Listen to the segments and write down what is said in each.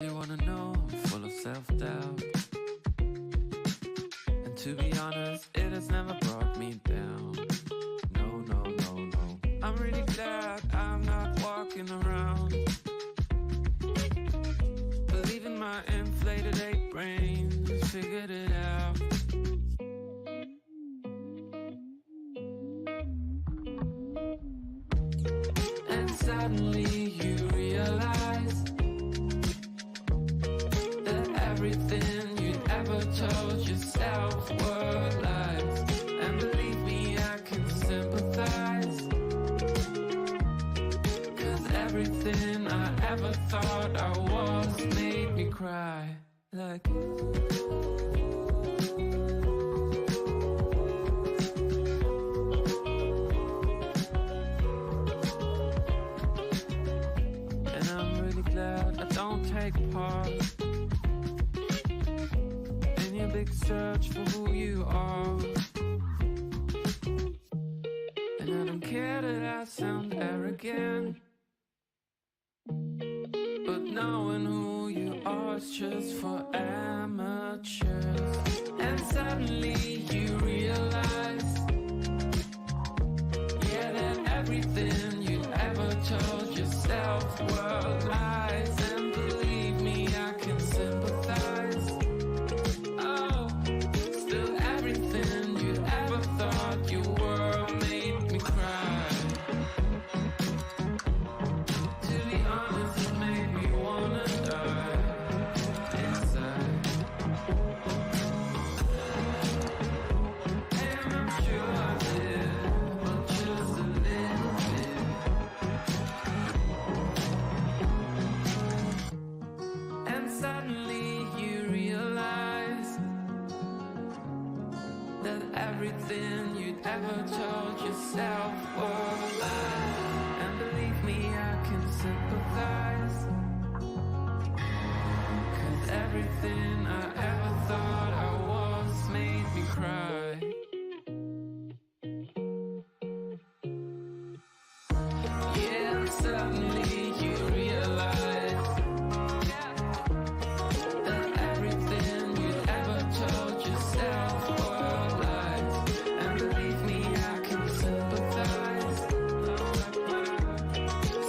You wanna know, I'm full of self-doubt. And to be honest, it has never brought me down. No, no, no, no. I'm really glad I'm not walking around believing my inflated ape brain has figured it out. And suddenly you realize everything you'd ever told yourself were lies. And believe me, I can sympathize, 'cause everything I ever thought I was made me cry. Like and I'm really glad I don't take part in your big search for who you are. And I don't care that I sound arrogant, but knowing who you are is just for amateurs. And suddenly you realize, yeah, that everything you ever told yourself were lies. And believe me, I can sympathize. Still everything you ever thought you were made me cry. To be honest, it made me wanna die inside. And I'm sure I did, but just a little bit. And suddenly you realize that everything you'd ever told yourself were lies. And believe me, I can sympathize, 'cause everything I ever thought I was made me cry. Yeah, and suddenly you realize that everything you'd ever told yourself were lies. And believe me, I can sympathize.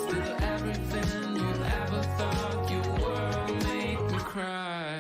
Still everything you ever thought you were made me cry.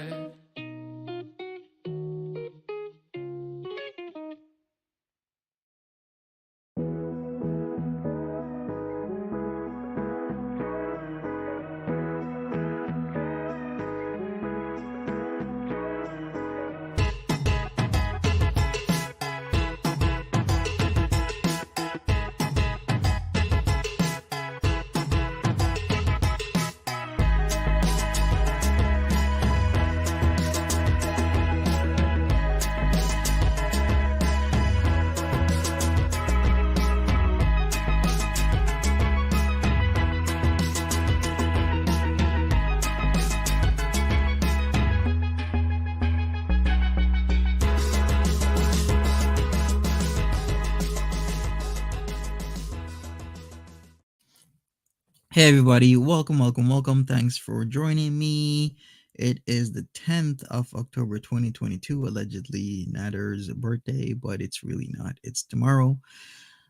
Hey everybody, welcome. Thanks for joining me. It is the 10th of October 2022, allegedly Natter's birthday, but it's really not. It's tomorrow.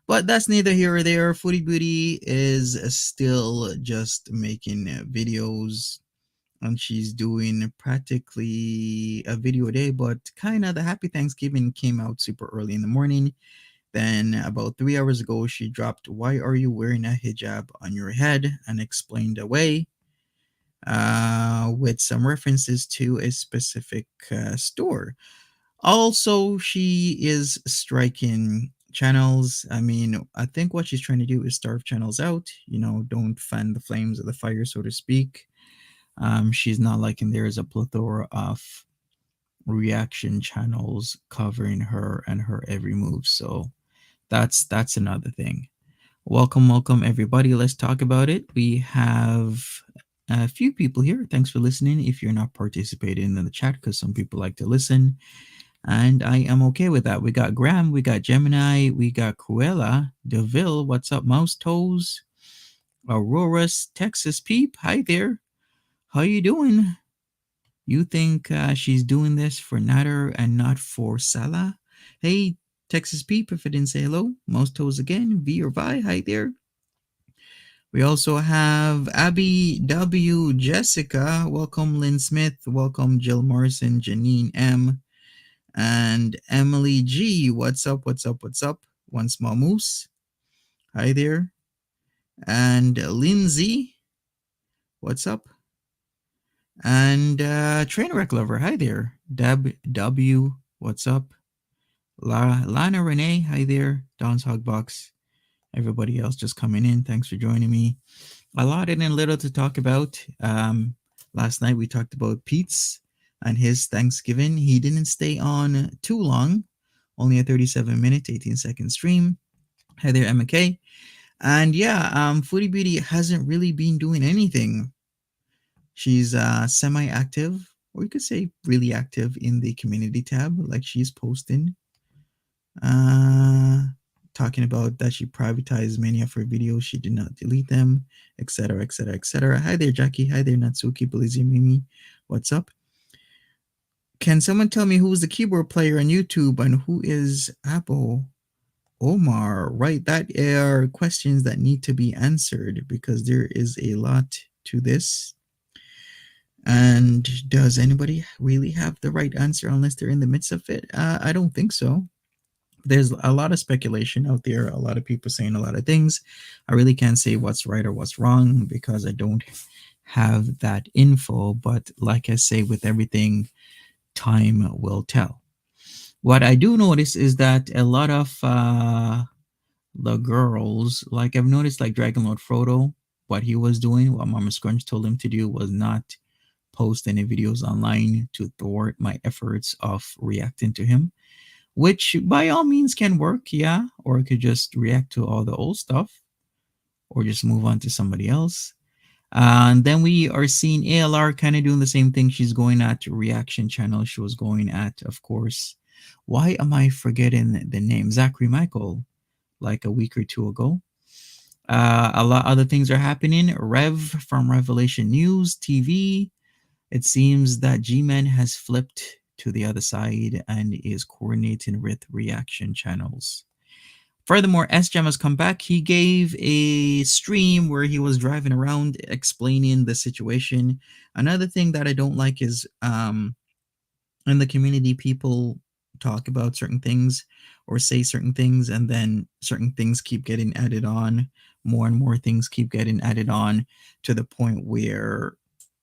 But that's neither here or there. Foodie Beauty is still just making videos, and she's doing practically a video a day, but kind of the Happy Thanksgiving came out super early in the morning. Then, about 3 hours ago, she dropped "Why Are You Wearing a Hijab on Your Head?" and explained away with some references to a specific store. Also, she is striking channels. I mean, I think what she's trying to do is starve channels out, don't fan the flames of the fire, so to speak. She's not liking there is a plethora of reaction channels covering her and her every move. So that's another thing. Welcome everybody. Let's talk about it. We have a few people here. Thanks for listening. If you're not participating in the chat, because some people like to listen, and I am okay with that. We got Graham, we got Gemini, we got Cruella, Deville. What's up, Mouse Toes? Aurora's Texas Peep. Hi there. How you doing? You think she's doing this for Nader and not for Salah? Hey, Texas Peep, if I didn't say hello, most toes again, V or Vi, hi there. We also have Abby W. Jessica, welcome Lynn Smith, welcome Jill Morrison, Janine M, and Emily G. What's up, what's up, what's up? One Small Moose, hi there. And Lindsay, what's up? And Trainwreck Lover, hi there. Deb W, what's up? Lana Renee, hi there. Don's Hogbox. Everybody else just coming in. Thanks for joining me. A lot and a little to talk about. Last night we talked about Pete's and his Thanksgiving. He didn't stay on too long, only a 37-minute, 18-second stream. Hi there, Emma K. And yeah, Foodie Beauty hasn't really been doing anything. She's semi-active, or you could say really active in the community tab. Like she's posting, uh, talking about that she privatized many of her videos. She did not delete them, etc., etc., etc. Hi there, Jackie. Hi there, Natsuki, Belizia, Mimi. What's up? Can someone tell me who's the keyboard player on YouTube and who is Apple Omar? Right, that are questions that need to be answered because there is a lot to this. And does anybody really have the right answer unless they're in the midst of it? I don't think so. There's a lot of speculation out there, a lot of people saying a lot of things. I really can't say what's right or what's wrong because I don't have that info. But like I say, with everything, time will tell. What I do notice is that a lot of the girls, like I've noticed, like Dragon Lord Frodo, what he was doing, what Mama Scrunch told him to do was not post any videos online to thwart my efforts of reacting to him, which by all means can work, yeah, or I could just react to all the old stuff or just move on to somebody else. And then we are seeing ALR kind of doing the same thing. She's going at reaction channel. She was going at, of course, why am I forgetting the name? Zachary Michael, like a week or two ago. A lot other things are happening. Rev from Revelation News TV. It seems that G-Man has flipped to the other side and is coordinating with reaction channels. Furthermore, S-Jam has come back. He gave a stream where he was driving around explaining the situation. Another thing that I don't like is in the community, people talk about certain things or say certain things, and then certain things keep getting added on. More and more things keep getting added on to the point where,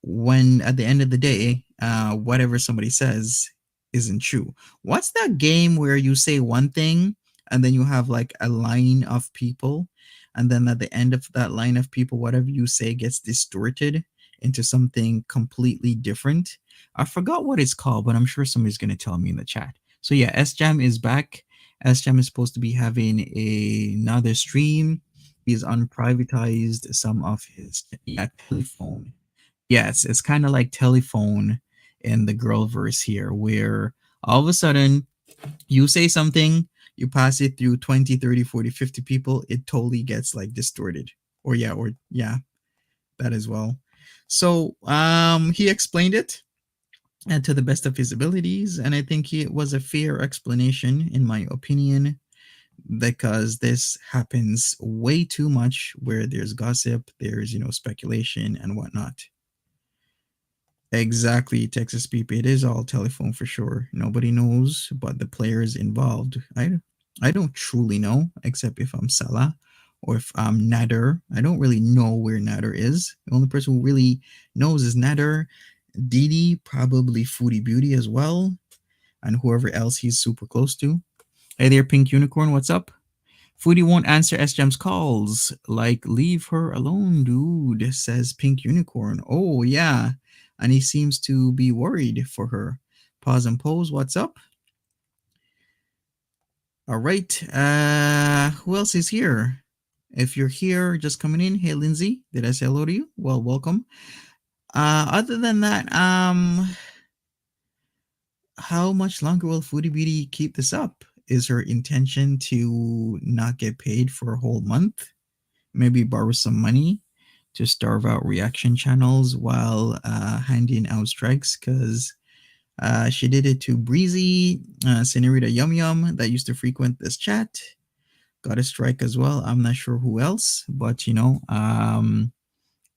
when at the end of the day, whatever somebody says isn't true. What's that game where you say one thing and then you have like a line of people, and then at the end of that line of people, whatever you say gets distorted into something completely different? I forgot what it's called, but I'm sure somebody's going to tell me in the chat. So yeah, S-Jam is back. S-Jam is supposed to be having another stream. He's unprivatized some of his telephone. Yes, it's kind of like telephone in the girl verse here, where all of a sudden you say something, you pass it through 20, 30, 40, 50 people, it totally gets like distorted. Or yeah, that as well. So he explained it and to the best of his abilities, and I think it was a fair explanation in my opinion, because this happens way too much where there's gossip, there's speculation and whatnot. Exactly, Texas people. It is all telephone for sure. Nobody knows but the players involved. I don't truly know, except if I'm Salah or if I'm Nader. I don't really know where Nader is. The only person who really knows is Nader, Didi, probably Foodie Beauty as well, and whoever else he's super close to. Hey there, Pink Unicorn. What's up? Foodie won't answer S-Jam's calls. Like, leave her alone, dude, says Pink Unicorn. Oh, yeah. And he seems to be worried for her. Pause and pose. What's up? All right. Who else is here? If you're here just coming in, hey, Lindsay, did I say hello to you? Well, welcome. Other than that, how much longer will Foodie Beauty keep this up? Is her intention to not get paid for a whole month? Maybe borrow some money to starve out reaction channels while handing out strikes because she did it to Breezy, Senorita Yum Yum that used to frequent this chat. Got a strike as well. I'm not sure who else, but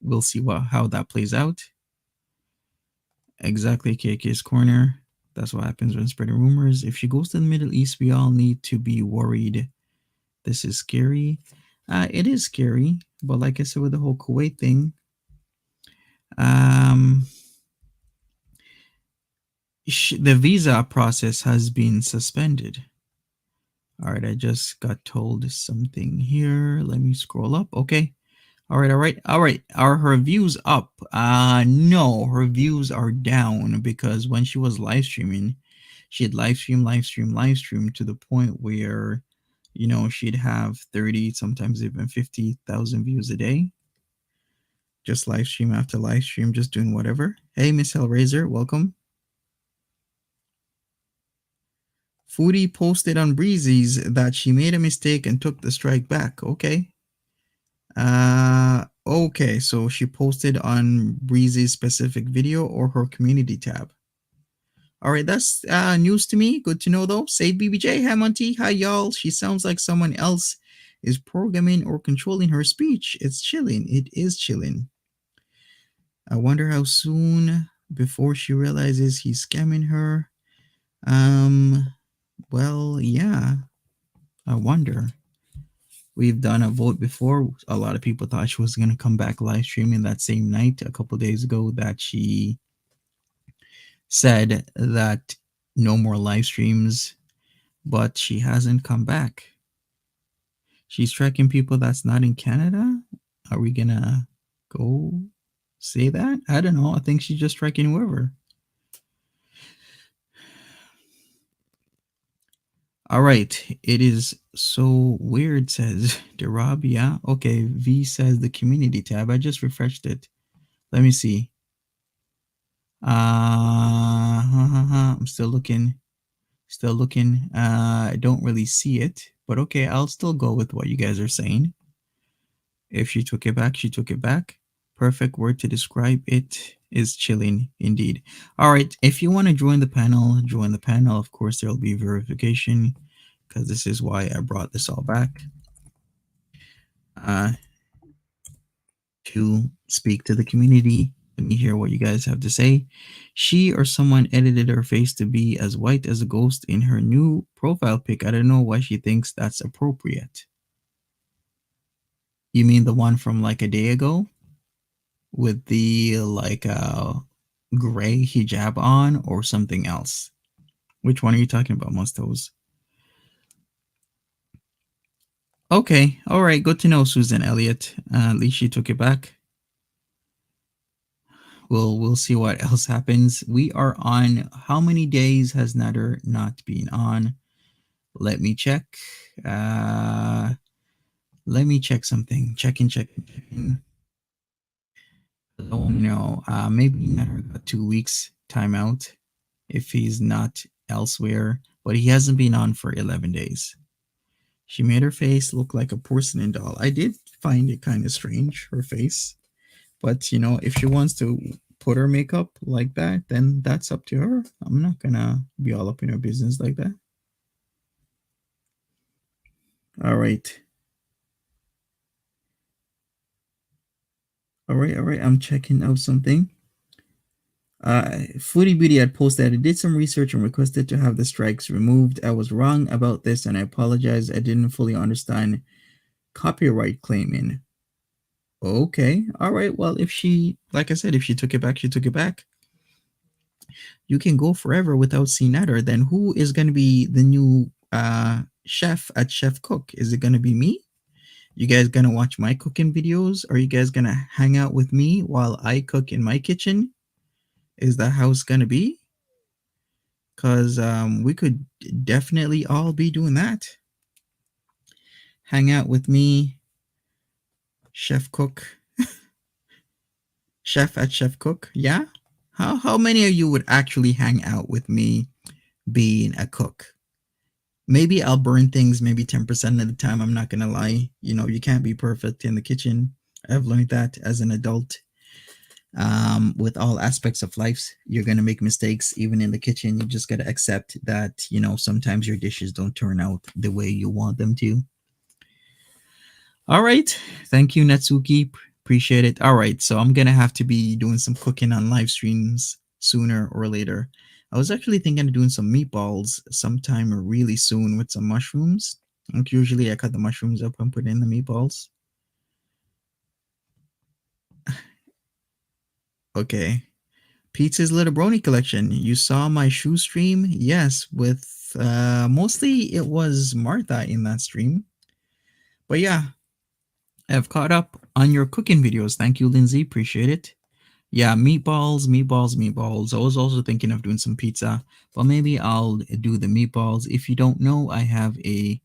we'll see how that plays out. Exactly, KK's corner. That's what happens when spreading rumors. If she goes to the Middle East, we all need to be worried. This is scary. It is scary, but like I said with the whole Kuwait thing, um, the visa process has been suspended. All right, I just got told something here. Let me scroll up. Okay. All right, all right, all right. Are her views up? No, her views are down because when she was live streaming, she'd live stream to the point where, she'd have 30, sometimes even 50,000 views a day. Just live stream after live stream, just doing whatever. Hey, Miss Hellraiser, welcome. Foodie posted on Breezy's that she made a mistake and took the strike back. Okay. Okay, so she posted on Breezy's specific video or her community tab. All right, that's news to me. Good to know though. Say BBJ, hi Monty, hi y'all. She sounds like someone else is programming or controlling her speech. It's chilling. It is chilling. I wonder how soon before she realizes he's scamming her. Well, yeah. I wonder. We've done a vote before. A lot of people thought she was going to come back live streaming that same night a couple days ago that she said that no more live streams, but she hasn't come back. She's tracking people that's not in Canada. Are we going to go say that? I don't know. I think she's just tracking whoever. All right. It is so weird, says Derab. Yeah. Okay. V says the community tab. I just refreshed it. Let me see. I'm still looking. Still looking. I don't really see it. But okay, I'll still go with what you guys are saying. If she took it back, she took it back. Perfect word to describe it is chilling indeed. All right. If you want to join the panel, join the panel. Of course, there will be verification because this is why I brought this all back. To speak to the community. Let me hear what you guys have to say. She or someone edited her face to be as white as a ghost in her new profile pic. I don't know why she thinks that's appropriate. You mean the one from like a day ago with the gray hijab on or something else? Which one are you talking about, Mustos? Okay, all right, good to know, Susan Elliott. At least she took it back. We'll see what else happens. We are on how many days has Nader not been on? Let me check. Let me check something. Checking. Maybe Nader got 2 weeks timeout if he's not elsewhere, but he hasn't been on for 11 days. She made her face look like a porcelain doll. I did find it kind of strange, her face. But, if she wants to put her makeup like that, then that's up to her. I'm not going to be all up in her business like that. All right. All right. I'm checking out something. Foodie Beauty had posted, I did some research and requested to have the strikes removed. I was wrong about this and I apologize. I didn't fully understand copyright claiming. Okay. All right. Well, if she, like I said, if she took it back, she took it back. You can go forever without seeing Nader. Then who is going to be the new chef at Chef Cook? Is it going to be me? You guys going to watch my cooking videos? Are you guys going to hang out with me while I cook in my kitchen? Is that how it's going to be? Because we could definitely all be doing that. Hang out with me, Chef Cook. Chef at Chef Cook. Yeah? How many of you would actually hang out with me being a cook? Maybe I'll burn things maybe 10% of the time. I'm not going to lie. You can't be perfect in the kitchen. I've learned that as an adult. With all aspects of life, you're gonna make mistakes, even in the kitchen. You just gotta accept that, sometimes your dishes don't turn out the way you want them to. All right. Thank you, Natsuki. Appreciate it. All right. So I'm going to have to be doing some cooking on live streams sooner or later. I was actually thinking of doing some meatballs sometime really soon with some mushrooms. Like usually I cut the mushrooms up and put in the meatballs. Okay. Pizza's Little Brony collection. You saw my shoe stream? Yes, with mostly it was Martha in that stream. But yeah, I've caught up on your cooking videos. Thank you, Lindsay. Appreciate it. Yeah, meatballs, meatballs, meatballs. I was also thinking of doing some pizza, but maybe I'll do the meatballs. If you don't know, I have a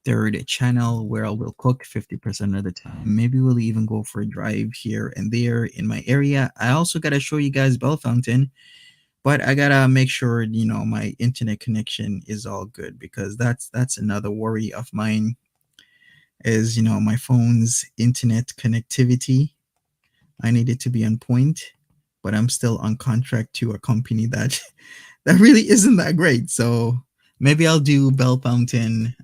third channel where I will cook 50% of the time. Maybe we'll even go for a drive here and there in my area. I also got to show you guys Bell Fountain, but I got to make sure, my internet connection is all good because that's another worry of mine is, my phone's internet connectivity. I need it to be on point, but I'm still on contract to a company that that really isn't that great. So maybe I'll do Bell Fountain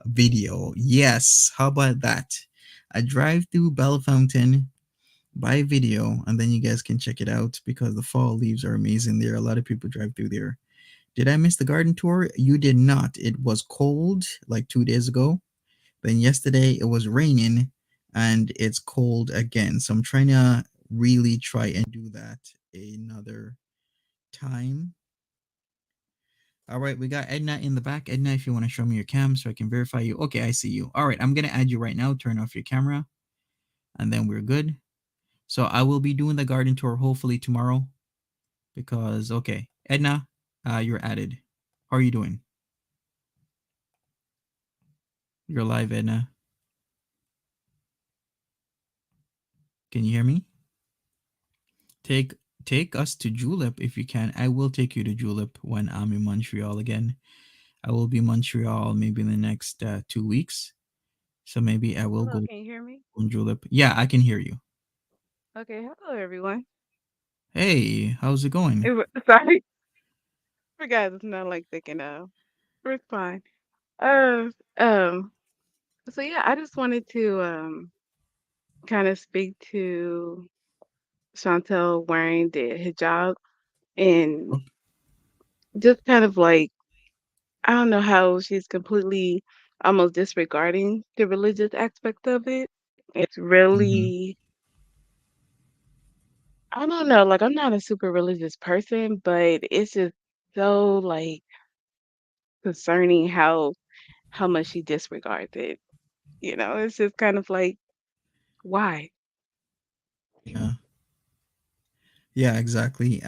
video. Yes, how about that? I drive through Bell Fountain by video, and then you guys can check it out because the fall leaves are amazing there. A lot of people drive through there. Did I miss the garden tour? You did not. It was cold like 2 days ago. Then yesterday it was raining and it's cold again. So I'm trying to really try and do that another time. All right, we got Edna in the back. Edna, if you want to show me your cam so I can verify you. Okay, I see you. All right, I'm going to add you right now. Turn off your camera and then we're good. So I will be doing the garden tour hopefully tomorrow because, okay, Edna, you're added. How are you doing? You're live, Edna. Can you hear me? Take take us to Julep if you can. I will take you to Julep when I'm in Montreal again. I will be in Montreal maybe in the next 2 weeks. So maybe I will Hello, go can you hear me? on Julep. Yeah, I can hear you. Okay, hello everyone. Hey, how's it going? Sorry, forgot it's not like thinking of. We're fine. Uh, um. So yeah, I just wanted to kind of speak to Chantal wearing the hijab and Oh, just kind of like I don't know how she's completely almost disregarding the religious aspect of it. It's mhm. really I don't know. Like I'm not a super religious person, but it's just so like concerning how much she disregards it. You know, it's just kind of like, why? Yeah. Yeah, exactly.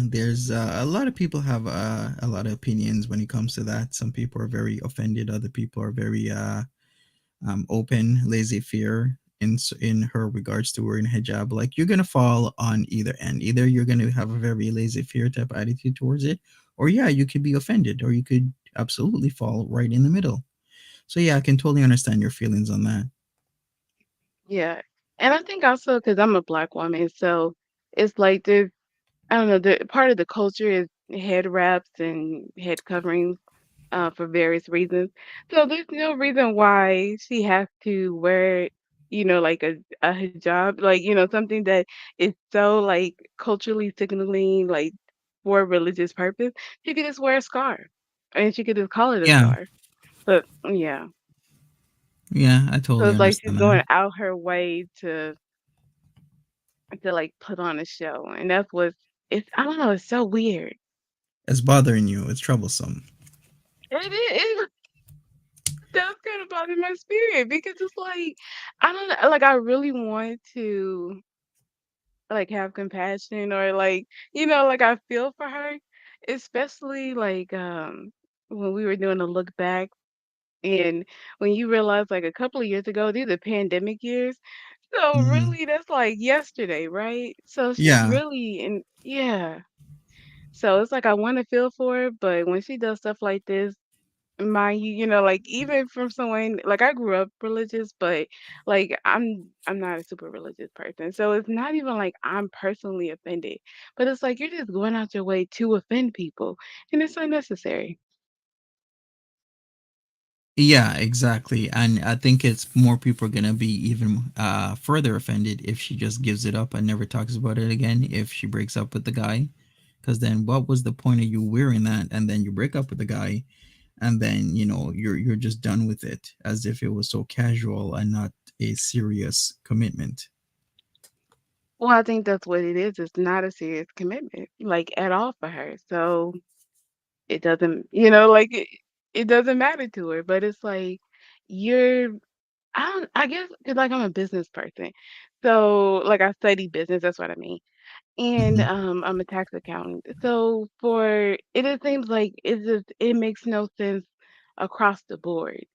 There's a lot of people have a lot of opinions when it comes to that. Some people are very offended. Other people are very open, laissez-faire in her regards to wearing hijab. Like you're gonna fall on either end. Either you're gonna have a very laissez-faire type attitude towards it, or yeah, you could be offended, or you could absolutely fall right in the middle. So yeah, I can totally understand your feelings on that. Yeah. And I think also because I'm a black woman, so it's like there's, I don't know, the part of the culture is head wraps and head coverings for various reasons. So there's no reason why she has to wear, like a hijab, like, something that is so like culturally signaling, like for religious purpose. She could just wear a scarf and she could just call it a Yeah, scarf. But yeah. yeah, I So totally it's like she's understand that. going out her way to like put on a show, and that's what it's. I don't know. It's so weird. It's bothering you. It's troublesome. It does kind of bother my spirit because it's like I don't know. Like I really want to like have compassion or like like I feel for her, especially like when we were doing a look back and when you realize like a couple of years ago these are pandemic years. So Hmm. really, that's like yesterday, right? So she's Yeah, really in, yeah. So it's like I want to feel for her, but when she does stuff like this, mind you, you know, like even from someone like I grew up religious, but like I'm not a super religious person. So it's not even like I'm personally offended. But it's like you're just going out your way to offend people and it's unnecessary. Yeah, exactly. And I think it's more people are gonna be even further offended if she just gives it up and never talks about it again if she breaks up with the guy. Because then what was the point of you wearing that and then you break up with the guy and then you're just done with it as if it was so casual and not a serious commitment. Well, I think that's what it is. It's not a serious commitment, like at all for her. So it doesn't, you know, like it doesn't matter to her. But it's like you're I guess 'cause, like, I'm a business person. So, like, I study business, that's what I mean. And, Hmm. I'm a tax accountant. So, it seems like it makes no sense across the board.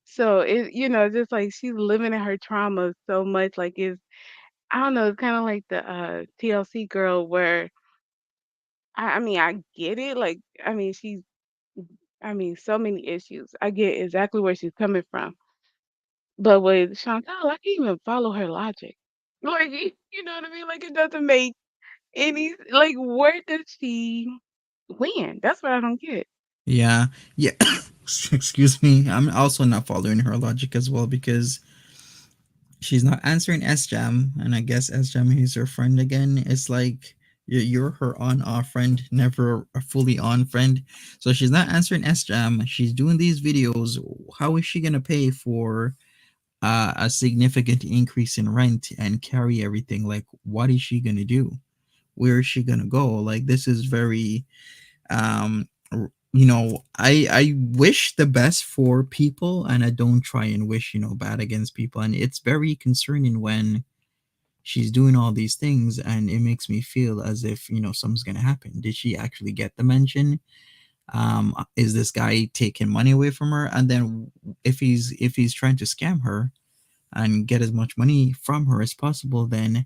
So, just like she's living in her trauma so much, like, I don't know, it's kinda like the, TLC girl where I mean, I get it, like, I mean, so many issues. I get exactly where she's coming from. But with Chantal, I can't even follow her logic. Like, you know what I mean? Like, it doesn't make any like, where does she win? That's what I don't get. Yeah, yeah. Excuse me. I'm also not following her logic as well because she's not answering SJam, and I guess SJam is her friend again. It's like you're her on-off friend, never a fully on friend. So she's not answering SJam. She's doing these videos. How is she gonna pay for a significant increase in rent and carry everything? Like, what is she gonna do? Where is she gonna go? Like, this is very I wish the best for people and I don't try and wish bad against people, and it's very concerning when she's doing all these things and it makes me feel as if something's gonna happen. Did she actually get the mention? Is this guy taking money away from her? And then if he's trying to scam her and get as much money from her as possible, then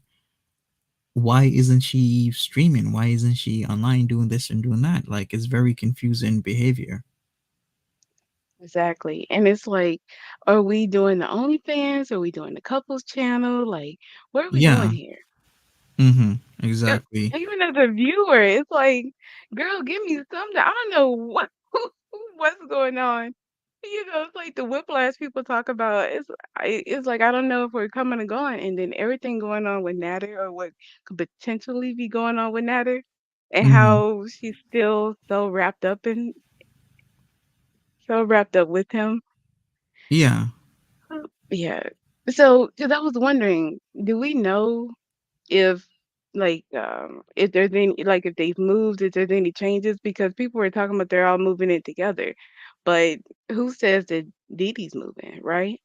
why isn't she streaming? Why isn't she online doing this and doing that? Like, it's very confusing behavior. Exactly. And it's like, are we doing the OnlyFans? Are we doing the couples channel? Like, what are we doing Yeah. here? Mm-hmm. 'Cause Exactly. even as a viewer, it's like, girl, give me something. I don't know what's going on. You know, it's like the whiplash people talk about. It's like I don't know if we're coming and going, and then everything going on with Natter or what could potentially be going on with Natter, and Mm-hmm. how she's still so wrapped up with him. Yeah. Yeah. So, because I was wondering, do we know if if there's any like if they've moved, if there's any changes? Because people were talking about they're all moving in together, but who says that Didi's moving, right?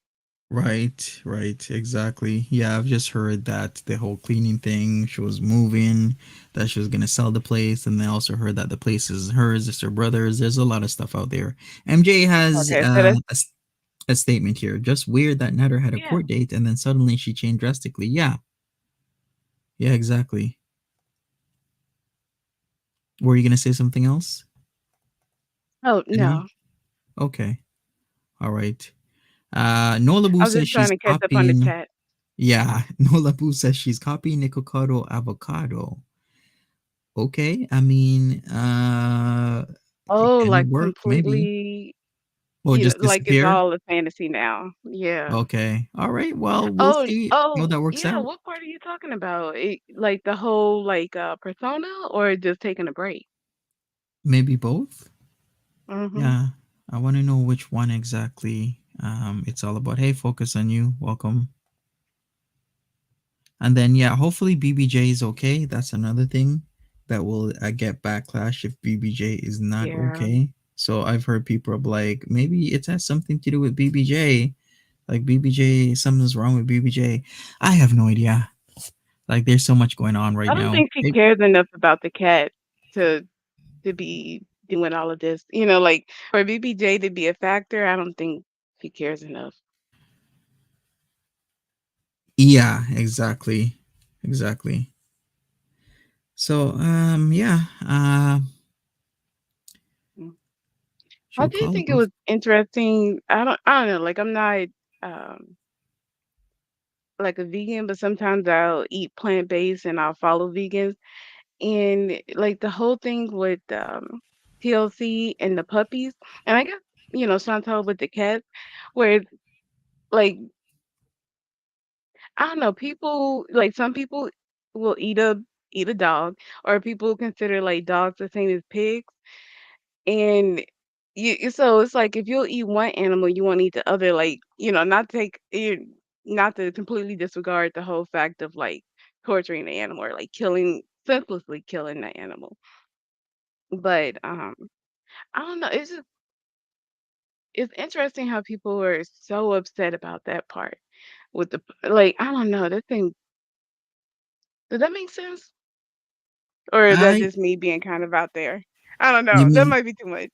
Right. Right. Exactly. Yeah, I've just heard that the whole cleaning thing, she was moving, that she was gonna sell the place, and I also heard that the place is hers, it's her brother's. There's a lot of stuff out there. MJ has Okay, so that's a statement here. Just weird that Nader had a yeah. court date and then suddenly she changed drastically. Yeah. Yeah. Exactly. Were you gonna say something else? Oh Anyone? no, Okay. All right. Nolabu I was says just trying she's to catch up on the copying. chat. Yeah, Nolabu says she's copying Nikocado Avocado. Okay, I mean, it Oh, can like work maybe, completely, or just like it's disappear. all a fantasy now. Yeah. Okay, all right. Well, we'll Oh, see how oh, that works yeah. out. What part are you talking about? Like the whole persona, or just taking a break? Maybe both. Mm-hmm. Yeah, I want to know which one exactly. It's all about. Hey, focus on you. Welcome. And then yeah, hopefully BBJ is okay. That's another thing that will get backlash if BBJ is not Yeah. okay. So I've heard people are like, maybe it has something to do with BBJ. Like BBJ, something's wrong with BBJ. I have no idea. Like there's so much going on right I don't now. think she cares enough about the cat to be doing all of this. You know, like for BBJ to be a factor, I don't think she cares enough. Yeah, exactly. Exactly. So yeah. She I would did call it think it both. was interesting. I don't know, like I'm not um like a vegan, but sometimes I'll eat plant-based and I'll follow vegans. And like the whole thing with TLC and the puppies, and I guess Chantal with the cats, where it's like I don't know, people like some people will eat a dog, or people consider like dogs the same as pigs. And so it's like if you'll eat one animal, you won't eat the other. Like not to completely disregard the whole fact of like torturing the animal or like senselessly killing the animal. But I don't know. It's interesting how people are so upset about that part with like I don't know. That thing does that make sense? Or is that I just me being kind of out there? I don't You know. That mean, might be too much.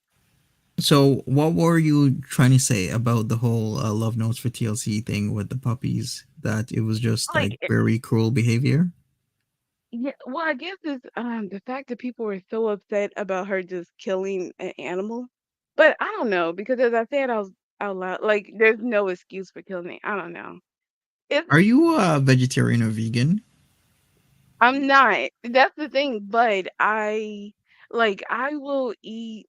so what were you trying to say about the whole love notes for TLC thing with the puppies? That it was just Like like very cruel behavior? yeah, well, I guess it's the fact that people were so upset about her just killing an animal. But I don't know because as I said out loud, like there's no excuse for killing it. I don't know. It's Are you a vegetarian or vegan? I'm not. That's the thing. But I will eat.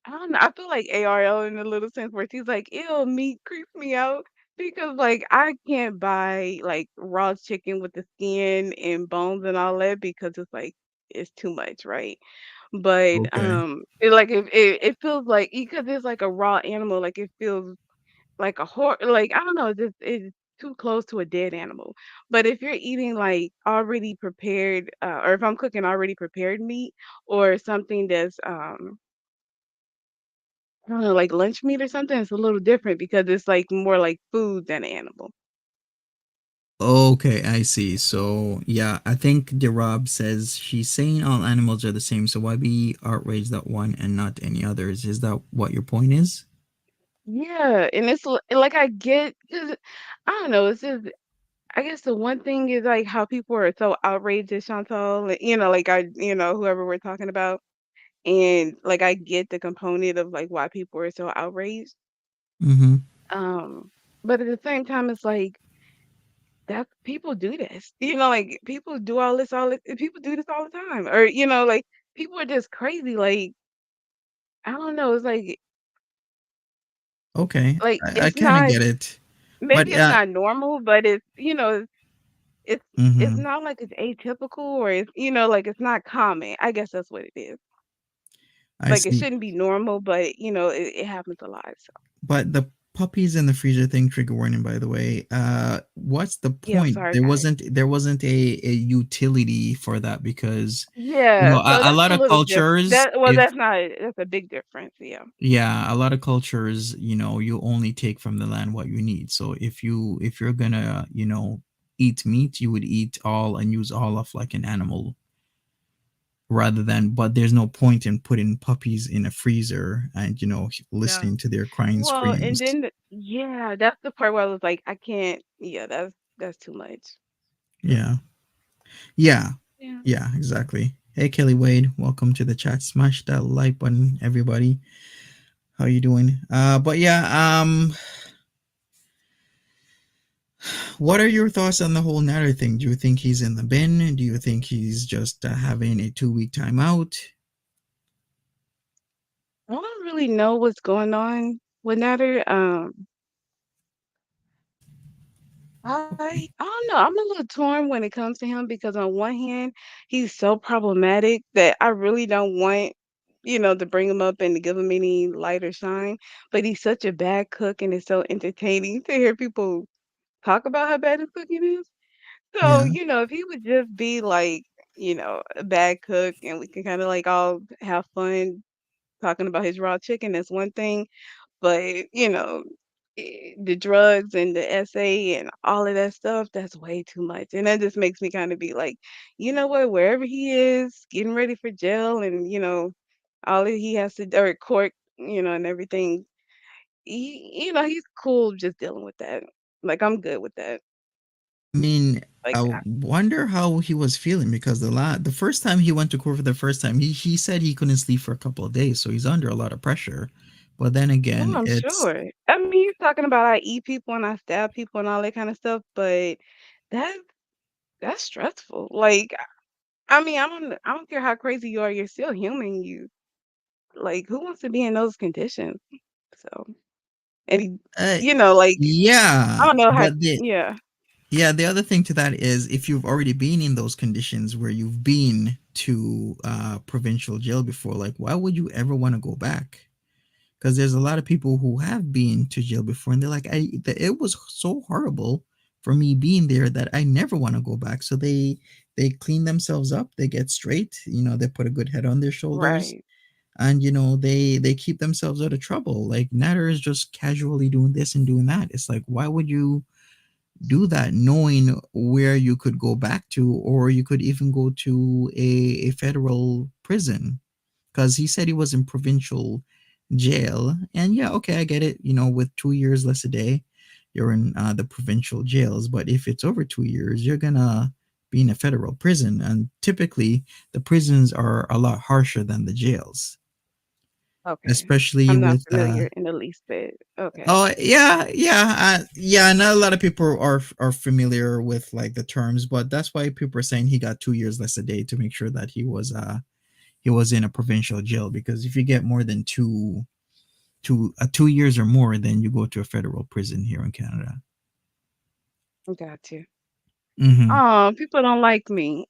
I don't know. I feel like ARL in a little sense where she's like, ew, meat creeps me out because like I can't buy like raw chicken with the skin and bones and all that because it's like it's too much, right? But Okay. it feels like because it's like a raw animal, like it feels like a like I don't know, it's too close to a dead animal. But if you're eating like already prepared, or if I'm cooking already prepared meat or something that's I don't know, like lunch meat or something, it's a little different because it's like more like food than animal. Okay, I see. So, yeah, I think the Rob says she's saying all animals are the same, so why be outraged at one and not any others? Is that what your point is? Yeah, and like I get, cause I don't know, it's just I guess the one thing is like how people are so outraged at Chantal, like, like whoever we're talking about, and like I get the component of like why people are so outraged. Mm-hmm. Um, but at the same time, it's like that people do this, like people do people do this all the time, or like people are just crazy, like I don't know, it's Okay, like I it's kind of not get it. maybe But, it's not normal, but it's it's mm-hmm, not like it's atypical or it's like it's not common. I guess that's what it is. I Like it see. shouldn't be normal, but it happens a lot. So But the puppies in the freezer thing, trigger warning, by the way. What's the yeah, I'm point? sorry There guys. wasn't there wasn't a utility for that because Yeah, so a that's lot a of little different. cultures, That well, if that's a big difference. Yeah. yeah, a lot of cultures, you only take from the land what you need. So if you're gonna, eat meat, you would eat all and use all of like an animal rather than, but there's no point in putting puppies in a freezer and No. listening to their crying Well, and screams. then yeah, that's the part where I was like, I can't. Yeah, that's too much. So Yeah. Yeah. yeah. Yeah, exactly. Hey Kelly Wade, welcome to the chat. Smash that like button, everybody. How you doing? But yeah, what are your thoughts on the whole Natter thing? Do you think he's in the bin? Do you think he's just having a 2 week timeout? I don't really know what's going on with Nader. I don't know. I'm a little torn when it comes to him because on one hand, he's so problematic that I really don't want, to bring him up and to give him any light or shine. But he's such a bad cook and it's so entertaining to hear people talk about how bad his cooking is. So, Yeah. if he would just be like, a bad cook and we can kind of like all have fun talking about his raw chicken, that's one thing. But, the drugs and the essay and all of that stuff, that's way too much. And that just makes me kind of be like, you know what, wherever he is, getting ready for jail and, all that he has to or court, and everything, he's cool just dealing with that. Like I'm good with that. I mean, Like, I wonder how he was feeling because the first time he went to court for the first time, he said he couldn't sleep for a couple of days, so he's under a lot of pressure. But then oh, again, I'm it's sure. I mean, you're talking about I eat people and I stab people and all that kind of stuff, but that that's stressful. Like, I mean, I don't care how crazy you are, you're still human. You like who wants to be in those conditions? So, and uh, like I yeah, don't know how. but Yeah, the other thing to that is if you've already been in those conditions where you've been to provincial jail before, like why would you ever want to go back? Because there's a lot of people who have been to jail before and they're like it was so horrible for me being there that I never want to go back, so they clean themselves up, they get straight, they put a good head on their shoulders, right, and they keep themselves out of trouble. Like Natter is just casually doing this and doing that. It's like why would you do that knowing where you could go back to, or you could even go to a federal prison? Because he said he was in provincial jail, and yeah, okay, I get it, with 2 years less a day you're in the provincial jails, but if it's over 2 years you're gonna be in a federal prison, and typically the prisons are a lot harsher than the jails, okay. especially I'm not with familiar in the least bit. Okay, oh yeah, yeah. Not a lot of people are familiar with like the terms, but that's why people are saying he got 2 years less a day to make sure that he was in a provincial jail. Because if you get more than 2 years or more, then you go to a federal prison here in Canada. got you. Hmm. Oh, people don't like me.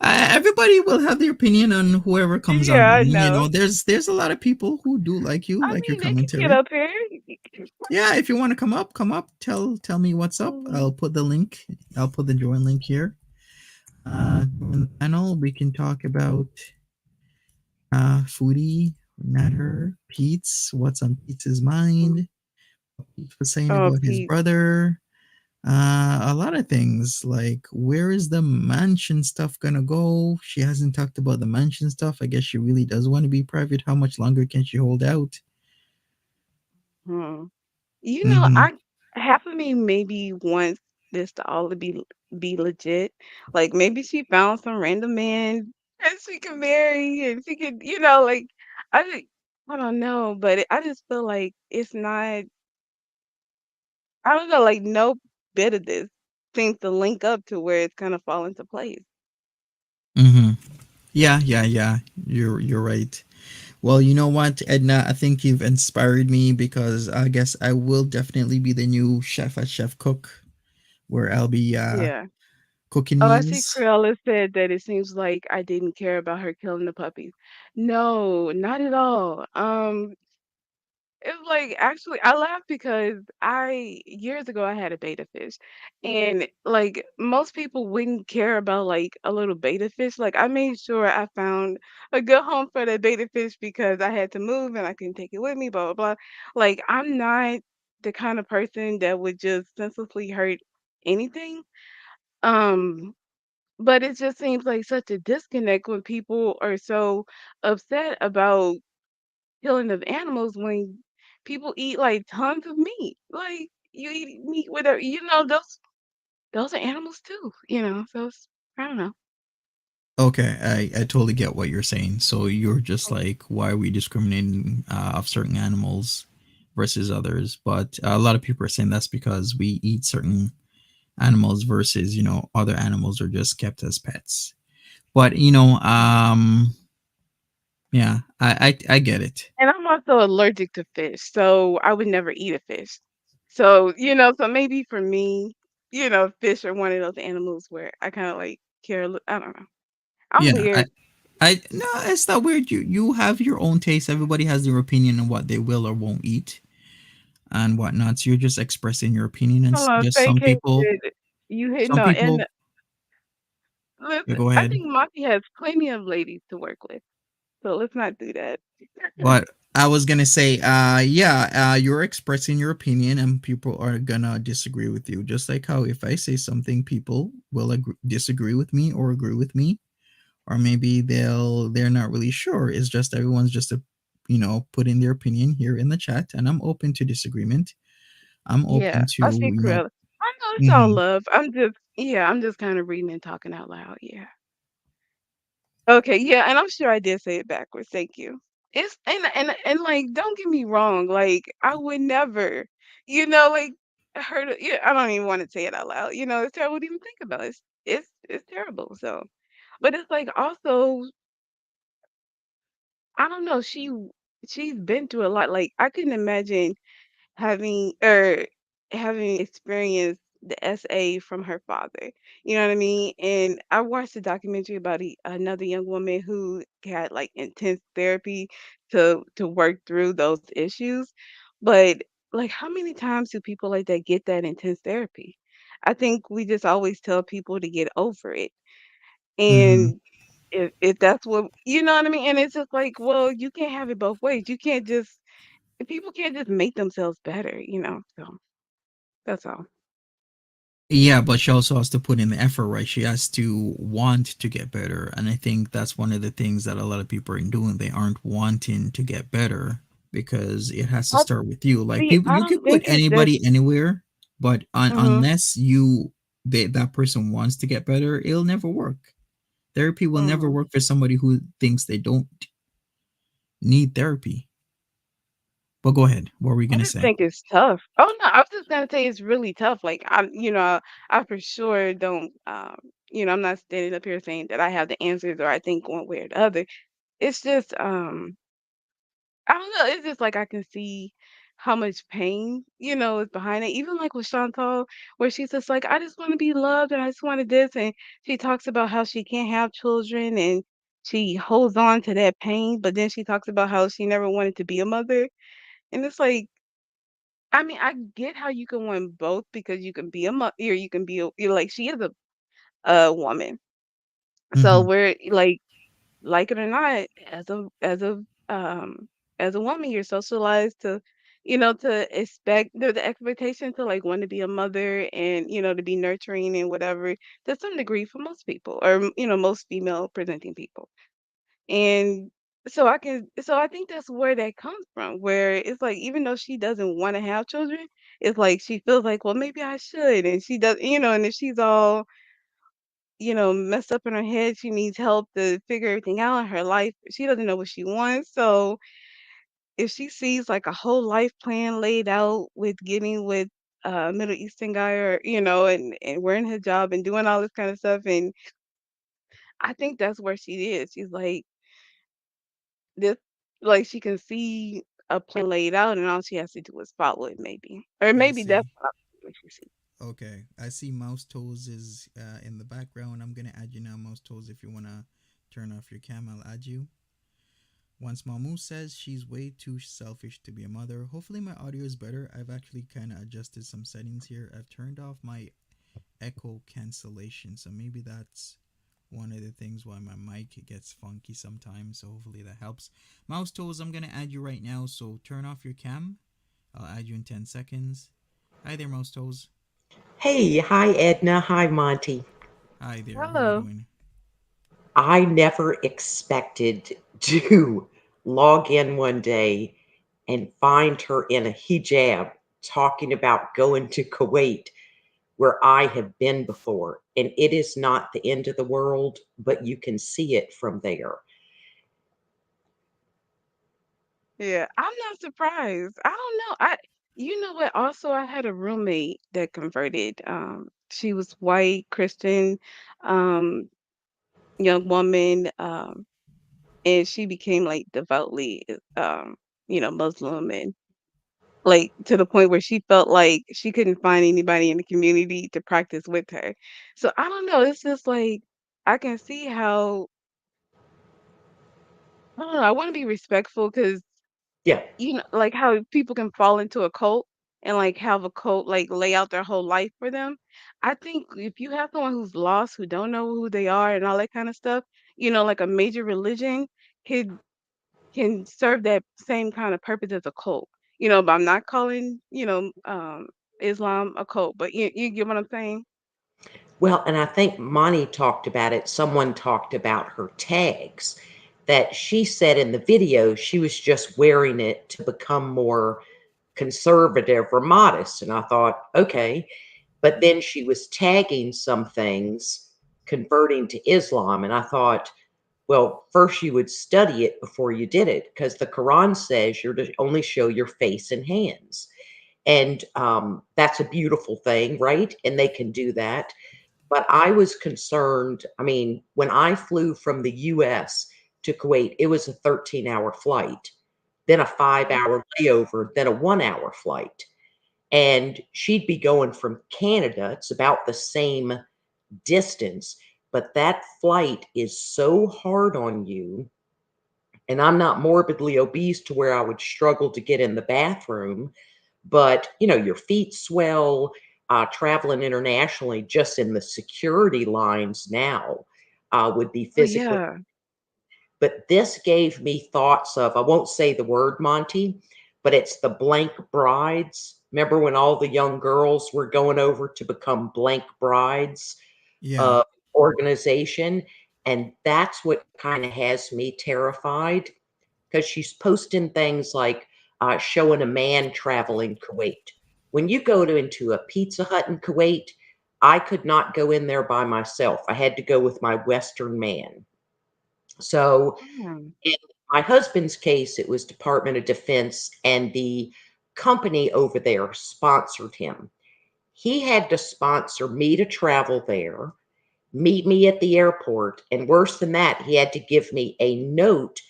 Everybody will have their opinion on whoever comes Yeah, I online. know. There's a lot of people who do like you, I like your mean, they can get commentary. up here. Yeah, if you want to come up, come up. Tell me what's up. Mhm. I'll put the link. I'll put the join link here. On the panel, we can talk about Foodie, Natter, Pete's, what's on Pete's mind, what Pete was saying Oh, about his Pete. brother, a lot of things like where is the mansion stuff gonna go? She hasn't talked about the mansion stuff. I guess she really does want to be private. How much longer can she hold out? Hmm. Mm-hmm. I half of me maybe wants this to all to be legit. Like maybe she found some random man and she can marry and she can, like I just, I don't know, but I just feel like it's not. I don't know, like no bit of this seems to link up to where it's gonna fall into place. Mm-hmm. Yeah. You're right. Well, you know what, Edna? I think you've inspired me because I guess I will definitely be the new chef at Chef Cook, where I'll be Yeah. cooking Oh, I see meals. Cruella said that it seems like I didn't care about her killing the puppies. No, not at all. It's like actually I laugh because I years ago I had a betta fish and like most people wouldn't care about like a little betta fish. Like I made sure I found a good home for that betta fish because I had to move and I couldn't take it with me, blah blah blah. Like I'm not the kind of person that would just senselessly hurt anything. Um but it just seems like such a disconnect when people are so upset about killing of animals when people eat like tons of meat. Like you eat meat with those are animals too, So I don't know. Okay, I totally get what you're saying. So you're just like, why are we discriminating of certain animals versus others? But a lot of people are saying that's because we eat certain animals versus other animals are just kept as pets. But yeah, I get it. And I'm also allergic to fish, so I would never eat a fish. So, so maybe for me, fish are one of those animals where I kind of like care. I don't know. I'm Yeah, weird. I no, it's not weird. You have your own taste. Everybody has their opinion on what they will or won't eat and whatnot. So you're just expressing your opinion, and Hold on, just fake hatred. You hitting some on people. and Yeah, listen. go I ahead. think Monty has plenty of ladies to work with, so let's not do that. But I was gonna say, yeah, you're expressing your opinion, and people are gonna disagree with you. Just like how if I say something, people will disagree with me or agree with me, or maybe they're not really sure. It's just everyone's just put in their opinion here in the chat, and I'm open to disagreement. I'm Yeah, open I see to Cruella. I know it's all mhm. love. I'm just Yeah, I'm just kind of reading and talking out loud. Yeah. Okay, yeah, and I'm sure I did say it backwards. Thank you. It's and like, don't get me wrong, like I would never, like hurt. Yeah, I don't even want to say it out loud. It's terrible to even think about. It's terrible. So, but it's like also, I don't know. She's been through a lot. Like I couldn't imagine having experienced the SA from her father. You know what I mean? And I watched a documentary about another young woman who had like intense therapy to work through those issues. But like how many times do people like that get that intense therapy? I think we just always tell people to get over it. Hmm. And if that's what you know what I mean? And it's just like, well, you can't have it both ways. You can't just people can't just make themselves better. So that's all. Yeah, but she also has to put in the effort, right? She has to want to get better. And I think that's one of the things that a lot of people are doing. They aren't wanting to get better because it has to I start with you. Like see, people, I you can don't put think it's just anybody anywhere, but mhm, unless that person wants to get better, it'll never work. Therapy will never mhm. work for somebody who thinks they don't need therapy. But go ahead. What were we I going to just say? think it's tough. Oh, no, I was just gonna say it's really tough. Like, I for sure don't, I'm not standing up here saying that I have the answers or I think one way or the other. It's just, I don't know, it's just like I can see how much pain, is behind it. Even like with Chantal, where she's just like, I just want to be loved and I just wanted this. And she talks about how she can't have children and she holds on to that pain, but then she talks about how she never wanted to be a mother. And it's like, I mean, I get how you can want both because you can be a mother or you can be you're like she is a woman. So Hmm. we're like it or not, um as a woman, you're socialized to, to expect the expectation to like want to be a mother and to be nurturing and whatever to some degree for most people or most female presenting people. And so I think that's where that comes from, where it's like even though she doesn't want to have children, it's like she feels like, well, maybe I should, and she does, and if she's all messed up in her head. She needs help to figure everything out in her life. She doesn't know what she wants. So if she sees like a whole life plan laid out with getting with a Middle Eastern guy or, and wearing hijab and doing all this kind of stuff. And I think that's where she is. She's like this like she can see a plan laid out and all she has to do is follow it maybe. Or I maybe that's see. what she sees. Okay, I see Mouse Toes is in the background. I'm gonna add you now, Mouse Toes. If you wanna turn off your cam, I'll add you. Once Mamu says she's way too selfish to be a mother. Hopefully my audio is better. I've actually kind of adjusted some settings here. I've turned off my echo cancellation, so maybe that's one of the things why my mic gets funky sometimes. So hopefully that helps. Mouse Toes, I'm gonna add you right now. So turn off your cam. I'll add you in 10 seconds. Hi there, Mouse Toes. Hey, hi Edna, hi Monty. Hi there. How are you Hello. doing? I never expected to log in one day and find her in a hijab talking about going to Kuwait, where I have been before. And it is not the end of the world, but you can see it from there. Yeah, I'm not surprised. I don't know. You know what? Also, I had a roommate that converted. She was white, Christian, um, young woman, and she became like devoutly, Muslim and like to the point where she felt like she couldn't find anybody in the community to practice with her. So I don't know. It's just like I can see how I don't know. I want to be respectful because Yeah. like how people can fall into a cult and like have a cult like lay out their whole life for them. I think if you have someone who's lost, who don't know who they are and all that kind of stuff, like a major religion could can serve that same kind of purpose as a cult. But I'm not calling, Islam a cult, but you get what I'm saying? Well, and I think Monty talked about it. Someone talked about her tags that she said in the video she was just wearing it to become more conservative or modest. And I thought, okay. but then she was tagging some things converting to Islam. And I thought, well, first you would study it before you did it, because the Quran says you're to only show your face and hands. And that's a beautiful thing, right? And they can do that. But I was concerned. I mean, when I flew from the US to Kuwait, it was a 13-hour flight, then a 5-hour layover, then a 1-hour flight. And she'd be going from Canada. It's about the same distance, but that flight is so hard on you. And I'm not morbidly obese to where I would struggle to get in the bathroom, but your feet swell. Traveling internationally, just in the security lines now, would be Oh physically. yeah. But this gave me thoughts of, I won't say the word, Monty, but it's the blank brides. Remember when all the young girls were going over to become blank brides Yeah. of organization? And that's what kind of has me terrified, because she's posting things like showing a man traveling Kuwait. When you go into a Pizza Hut in Kuwait, I could not go in there by myself. I had to go with my Western man. So Mm. in my husband's case, it was Department of Defense, and the company over there sponsored him. He had to sponsor me to travel there, meet me at the airport, and worse than that, he had to give me a note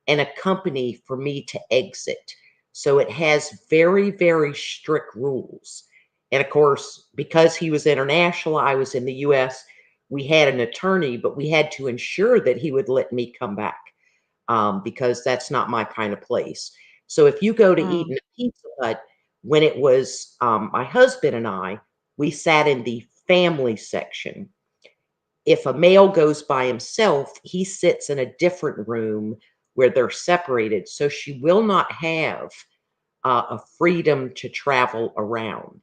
and a company for me to exit. So it has very, very strict rules. And of course, because he was international, I was in the US, we had an attorney, but we had to ensure that he would let me come back, because that's not my kind of place. So if you go to eat Mm. in a Pizza Hut, when it was my husband and I, we sat in the family section. If a male goes by himself, he sits in a different room where they're separated. So she will not have a freedom to travel around.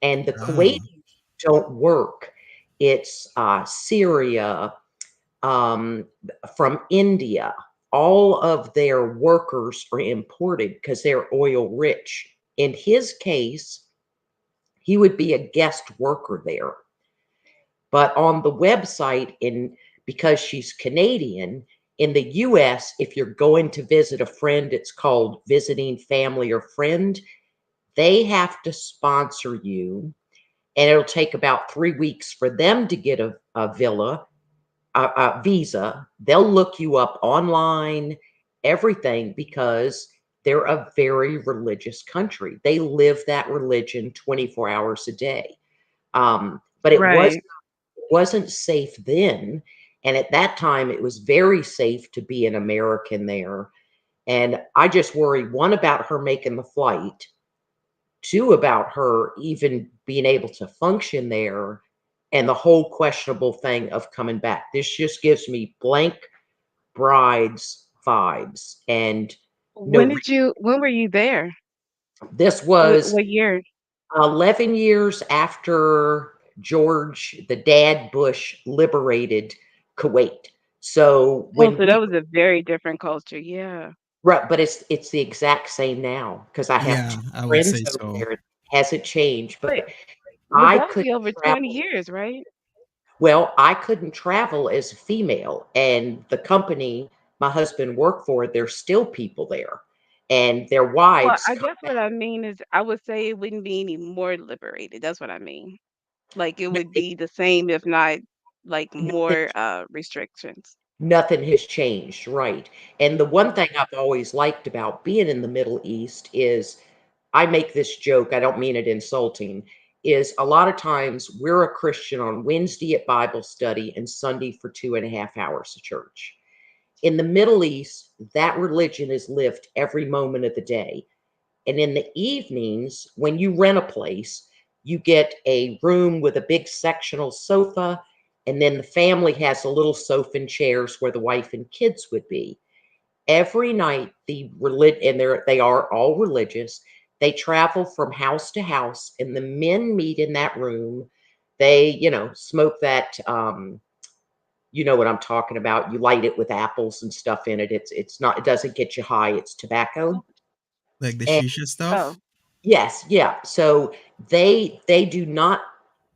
And the Oh. Kuwaitis don't work. It's Syria, um, from India. All of their workers are imported because they're oil rich. In his case, he would be a guest worker there. But on the website, because she's Canadian, in the US, if you're going to visit a friend, it's called visiting family or friend. They have to sponsor you, and it'll take about 3 weeks for them to get a visa. They'll look you up online, everything, because they're a very religious country. They live that religion 24 hours a day. But Right. it wasn't safe then. And at that time, it was very safe to be an American there. And I just worry, one, about her making the flight, two, about her even being able to function there, and the whole questionable thing of coming back. This just gives me blank brides vibes. And no, When were you there? this was What year? 11 years after George, the dad Bush, liberated Kuwait. So Oh, when so we, that was a very different culture. Yeah. right, but it's the exact same now, because I have Yeah, two I would friends say over so. there. It hasn't changed, But but but I that would couldn't be over 20 travel. years, right? Well, I couldn't travel as a female, and the company my husband worked for, there's still people there, and their Well, wives I come guess what I mean is I would say it wouldn't be any more liberated. That's what I mean. Like it would back. be the same, if not like more restrictions. Nothing has changed, right? And the one thing I've always liked about being in the Middle East is, I make this joke, I don't mean it insulting, is a lot of times we're a Christian on Wednesday at Bible study and Sunday for 2.5 hours of church. In the Middle East, that religion is lived every moment of the day. And in the evenings, when you rent a place, you get a room with a big sectional sofa, and then the family has a little sofa and chairs where the wife and kids would be. Every night, and they are all religious. They travel from house to house, and the men meet in that room. They, smoke that. You know what I'm talking about. You light it with apples and stuff in it. It's not. It doesn't get you high. It's tobacco. Like the shisha Oh, stuff? Yes, yeah. So they do not.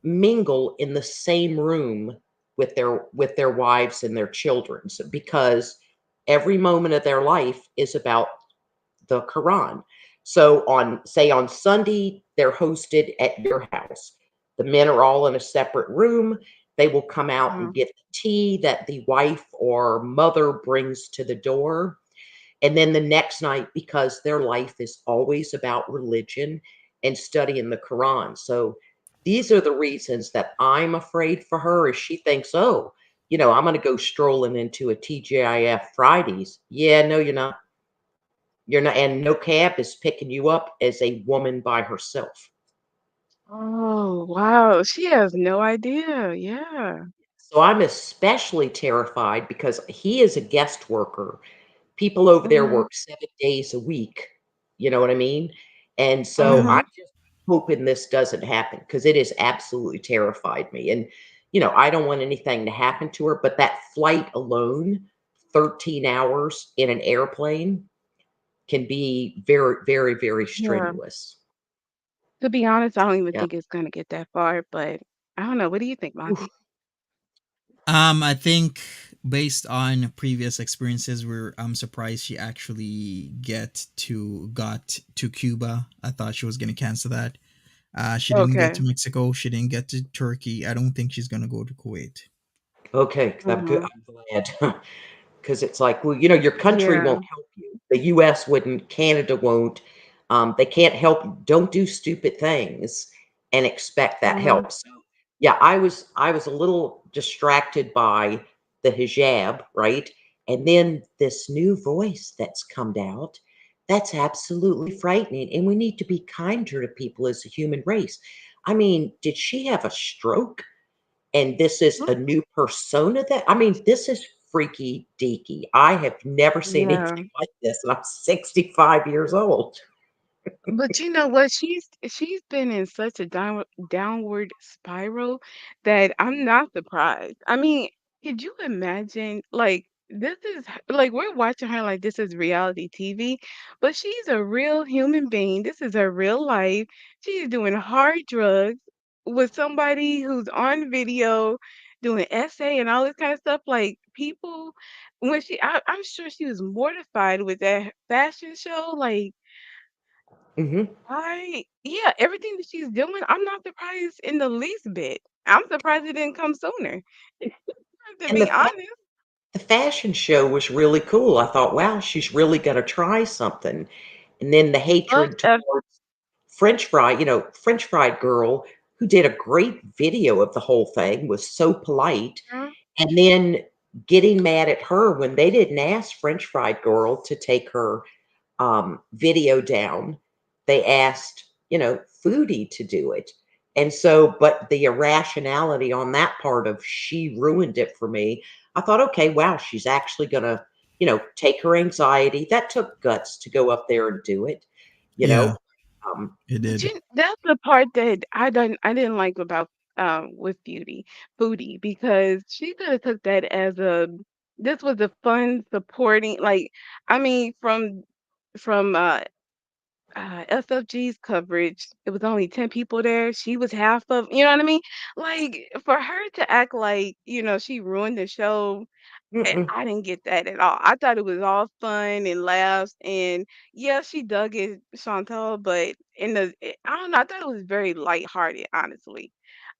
mingle in the same room with their wives and their children, so because every moment of their life is about the Quran. So on say on Sunday, they're hosted at your house. The men are all in a separate room. They will come out and Oh, get the tea that the wife or mother brings to the door. And then the next night, because their life is always about religion and studying the Quran. So these are the reasons that I'm afraid for her is she thinks, oh, I'm going to go strolling into a TGIF Fridays. Yeah, no, you're not. You're not, and no cab is picking you up as a woman by herself. oh, wow. She has no idea. Yeah. So I'm especially terrified because he is a guest worker. People over there Mhm. work 7 days a week. You know what I mean? And so Yeah. I'm Mhm. just hoping this doesn't happen because it has absolutely terrified me. And, I don't want anything to happen to her, but that flight alone, 13 hours in an airplane, can be very, very, very Yeah. strenuous. To be honest, I don't even Yeah. think it's gonna get that far, but I don't know. What do you think, Oof. Monty? I think based on previous experiences, where I'm surprised she actually got to Cuba. I thought she was gonna cancel that. She didn't get Okay. to Mexico. She didn't get to Turkey. I don't think she's gonna go to Kuwait. Okay, 'cause I'm good. Mhm. I'm glad. Because it's like, well, your country Yeah. won't help you. The US wouldn't, Canada won't. They can't help you. Don't do stupid things and expect that Mhm. help. So, yeah, I was a little distracted by the hijab, right? And then this new voice that's come out. That's absolutely frightening. And we need to be kinder to people as a human race. I mean, did she have a stroke? And this is Mm, a new persona this is freaky deaky. I have never seen yeah. anything like this, and I'm 65 years old. But you know what? She's been in such a downward spiral that I'm not surprised. I mean, could you imagine? Like like we're watching her like this is reality TV, but she's a real human being. This is her real life. She's doing hard drugs with somebody who's on video doing essay and all this kind of stuff. Like people, I'm sure she was mortified with that fashion show. Like Mhm. yeah, everything that she's doing, I'm not surprised in the least bit. I'm surprised it didn't come sooner, to And be honest. the fashion show was really cool. I thought, "Wow, she's really gonna try something." And then the Love hatred F towards French fried girl who did a great video of the whole thing, was so polite, mhm, and then getting mad at her when they didn't ask French fried girl to take her video down. They asked, Foodie to do it. And so, but the irrationality on that part of she ruined it for me. I thought, okay, wow, she's actually going to, take her anxiety. That took guts to go up there and do it, you Yeah, know. Um, it but did. that's the part that I didn't like about, with Foodie, because she coulda took that as this was a fun supporting like, I mean, from SFG's coverage, it was only 10 people there. She was half of, you know what I mean? Like for her to act like, she ruined the show, mm-mm. I didn't get that at all. I thought it was all fun and laughs and yeah, she dug it, Chantal, but I don't know, I thought it was very lighthearted, honestly.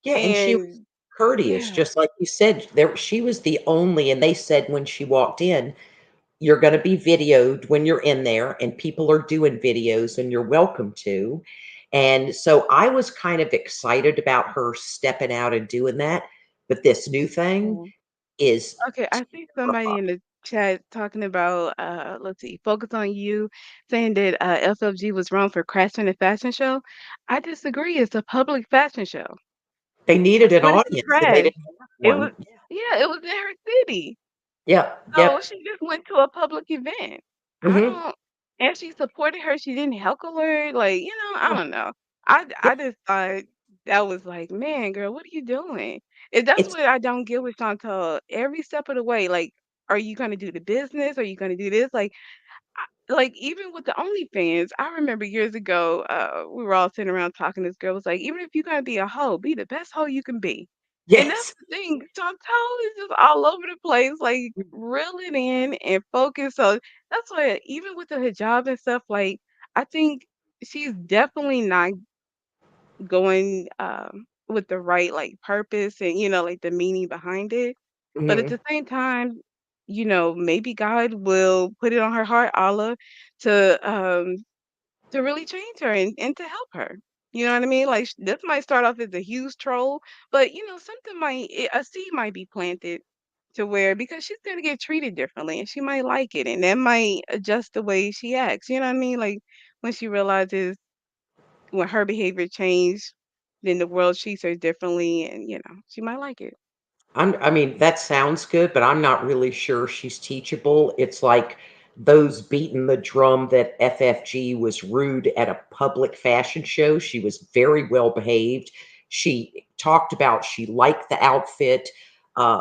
Yeah, and she was And courteous, yeah. just like you said. There, she was the only, and they said when she walked in, you're gonna be videoed when you're in there, and people are doing videos, and you're welcome to. And so I was kind of excited about her stepping out and doing that, but this new thing Mhm. is Okay, I see somebody terrifying. in the chat talking about let's see, focus on you, saying that FFG was wrong for crashing the fashion show. I disagree. It's a public fashion show. They needed That's an what it audience, and they crashed. didn't have It was one. yeah, it was in her city. Yeah, So yep, she just went to a public event. I mhm. don't and she supported her. She didn't heckle her. Like, I don't know. I just thought that was like, man, girl, what are you doing? If that's It's what I don't get with Chantal, every step of the way, like, are you gonna do the business? Are you gonna do this? Like, like even with the OnlyFans, I remember years ago, we were all sitting around talking. This girl was like, even if you gotta be a hoe, be the best hoe you can be. And that's Yes. the thing. Chantal is just all over the place, like reel it in and focus. So that's why even with the hijab and stuff, like I think she's definitely not going with the right like purpose and like the meaning behind it. But at Mhm. the same time, maybe God will put it on her heart, Allah, to to really change her and to help her. You know what I mean? Like this might start off as a huge troll, but something a seed might be planted to where because she's gonna get treated differently and she might like it and that might adjust the way she acts. You know what I mean? Like when she realizes when her behavior changed, then the world treats her differently and she might like it. I mean, that sounds good, but I'm not really sure she's teachable. It's like those beating the drum that FFG was rude at a public fashion show. She was very well behaved. She talked about she liked the outfit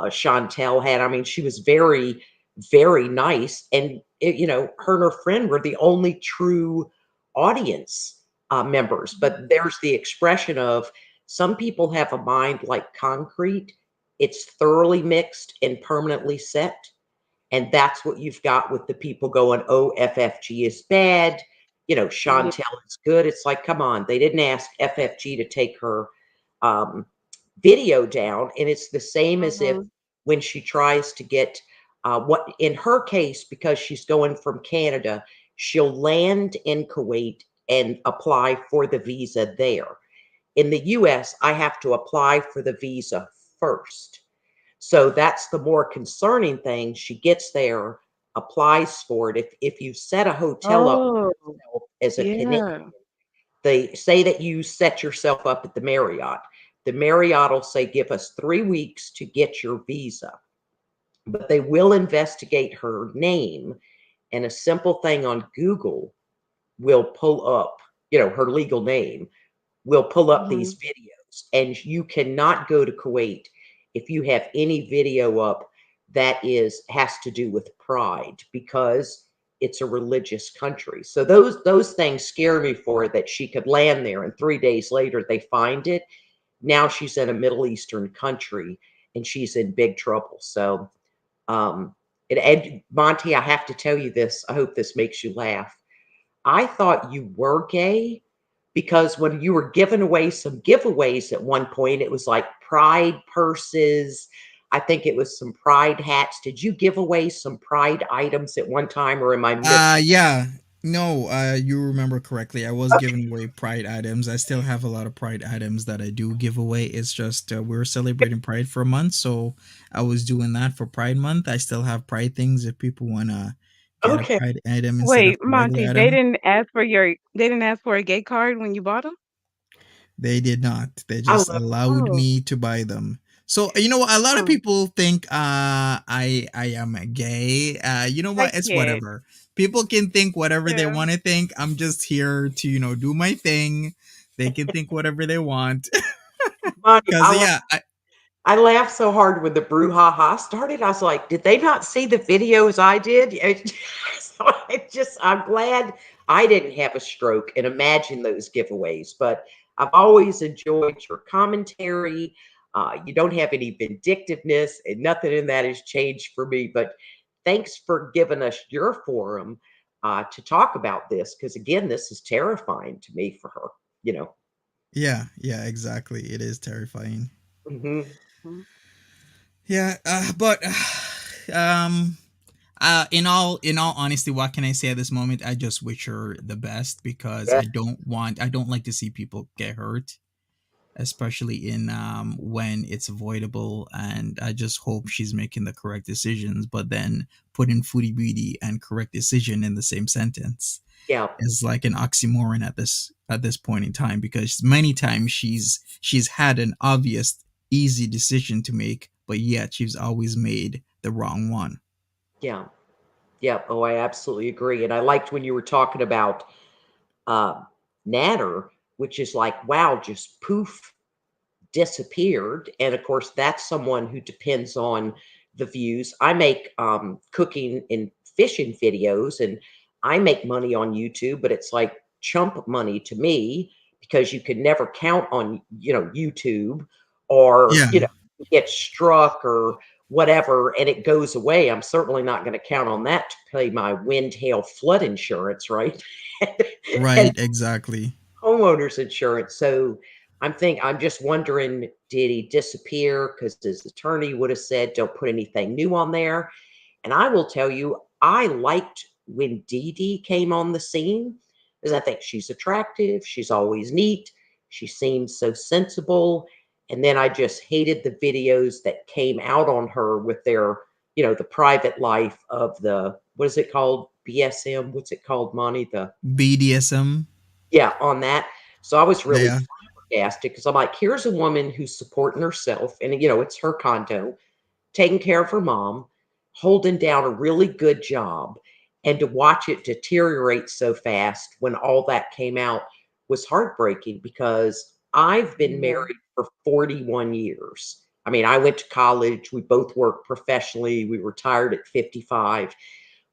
Chantal had. I mean, she was very, very nice. And, her and her friend were the only true audience members. Mhm. But there's the expression of some people have a mind like concrete. It's thoroughly mixed and permanently set. And that's what you've got with the people going, oh, FFG is bad. Yeah. Chantel is good. It's like, come on, they didn't ask FFG to take her um, video down. And it's the same as if Mhm. when she tries to get what in her case, because she's going from Canada, she'll land in Kuwait and apply for the visa there. In the US, I have to apply for the visa first. So that's the more concerning thing. She gets there, applies for it. If you set a hotel up Oh, for yourself as a Canadian, yeah. they say that you set yourself up at the Marriott. The Marriott will say, give us 3 weeks to get your visa, but they will investigate her name. And a simple thing on Google will pull up, her legal name will pull up these Mhm. videos. And you cannot go to Kuwait if you have any video up that has to do with pride because it's a religious country. So those things scare me for her that she could land there and 3 days later they find it. Now she's in a Middle Eastern country and she's in big trouble. So um and Monty, I have to tell you this. I hope this makes you laugh. I thought you were gay because when you were giving away some giveaways at one point, it was like pride purses. I think it was some pride hats. Did you give away some pride items at one time, or am I missing? Yeah. No, you remember correctly. I was Okay. giving away Pride items. I still have a lot of Pride items that I do give away. It's just we're celebrating Pride for a month, so I was doing that for Pride month. I still have Pride things if people wanna get a Okay. Pride item instead of Wait, a regular Monty, item. they didn't ask for a gay card when you bought them? They did not. They I just love allowed Oh, me to buy them. So you know what? A lot of oh, people think I am gay. You know I what? It's can't. whatever. People can think whatever they Yeah, want to think. I'm just here to do my thing. They can think whatever they want. Monty. Cause yeah, I laughed so hard when the brouhaha started. I was like, did they not see the videos I did? So I'm glad I didn't have a stroke and imagine those giveaways. But I've always enjoyed your commentary. You don't have any vindictiveness, and nothing in that has changed for me. But thanks for giving us your forum to talk about this. Because again, this is terrifying to me for her. You know. yeah, exactly. It is terrifying. Hmm. mhm, Yeah, but um in all honesty, what can I say at this moment? I just wish her the best because Yeah. I don't like to see people get hurt, especially in when it's avoidable, and I just hope she's making the correct decisions. But then putting Foodie Beauty and correct decision in the same sentence Yeah. is like an oxymoron at this point in time, because many times she's had an obvious easy decision to make, but yet she's always made the wrong one. Yeah. Yeah. Oh, I absolutely agree. And I liked when you were talking about uh, Natter, which is like, wow, just poof, disappeared. And of course, that's someone who depends on the views. I make cooking and fishing videos, and I make money on YouTube, but it's like chump money to me because you could never count on, YouTube or, Yeah, you get struck or whatever and it goes away. I'm certainly not going to count on that to pay my wind, hail, flood insurance, right? And right, exactly. homeowners insurance. So I'm just wondering, did he disappear? Because his attorney would have said, don't put anything new on there. And I will tell you, I liked when Dee Dee came on the scene because I think she's attractive. She's always neat. She seems so sensible. And then I just hated the videos that came out on her with their, the private life of what is it called? BSM? What's it called, Monty? BDSM. Yeah, on that. So I was really Yeah, flabbergasted because I'm like, here's a woman who's supporting herself, and it's her condo, taking care of her mom, holding down a really good job, and to watch it deteriorate so fast when all that came out was heartbreaking because I've been Yeah. married for 41 years. I mean, I went to college, we both worked professionally, we retired at 55.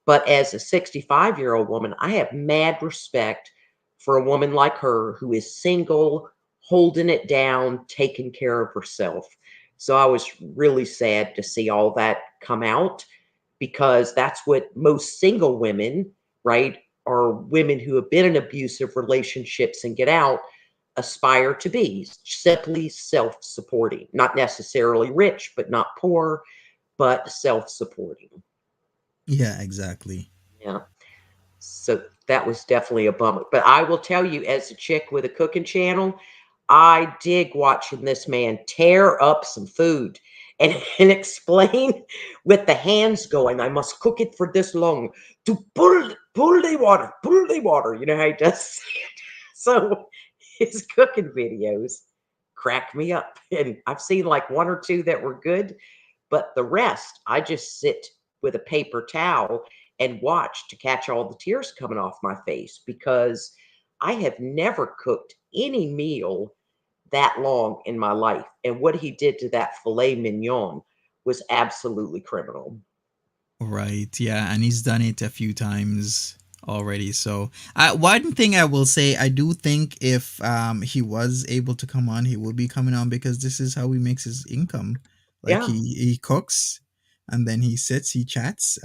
But as a 65-year-old woman, I have mad respect for a woman like her who is single, holding it down, taking care of herself. So I was really sad to see all that come out because that's what most single women, right, or women who have been in abusive relationships and get out aspire to be simply self supporting, not necessarily rich, but not poor, but self supporting. yeah, exactly. Yeah. So that was definitely a bummer. But I will tell you, as a chick with a cooking channel, I dig watching this man tear up some food and, and explain with the hands going, I must cook it for this long to pull the water, pull the water. You know how he does? So his cooking videos crack me up. And I've seen like one or two that were good, but the rest, I just sit with a paper towel and watch to catch all the tears coming off my face because I have never cooked any meal that long in my life. And what he did to that filet mignon was absolutely criminal. Right. Yeah, and he's done it a few times already. So, one thing I will say, I do think if he was able to come on, he will be coming on because this is how he makes his income. Like Yeah. he cooks, and then he sits, he chats.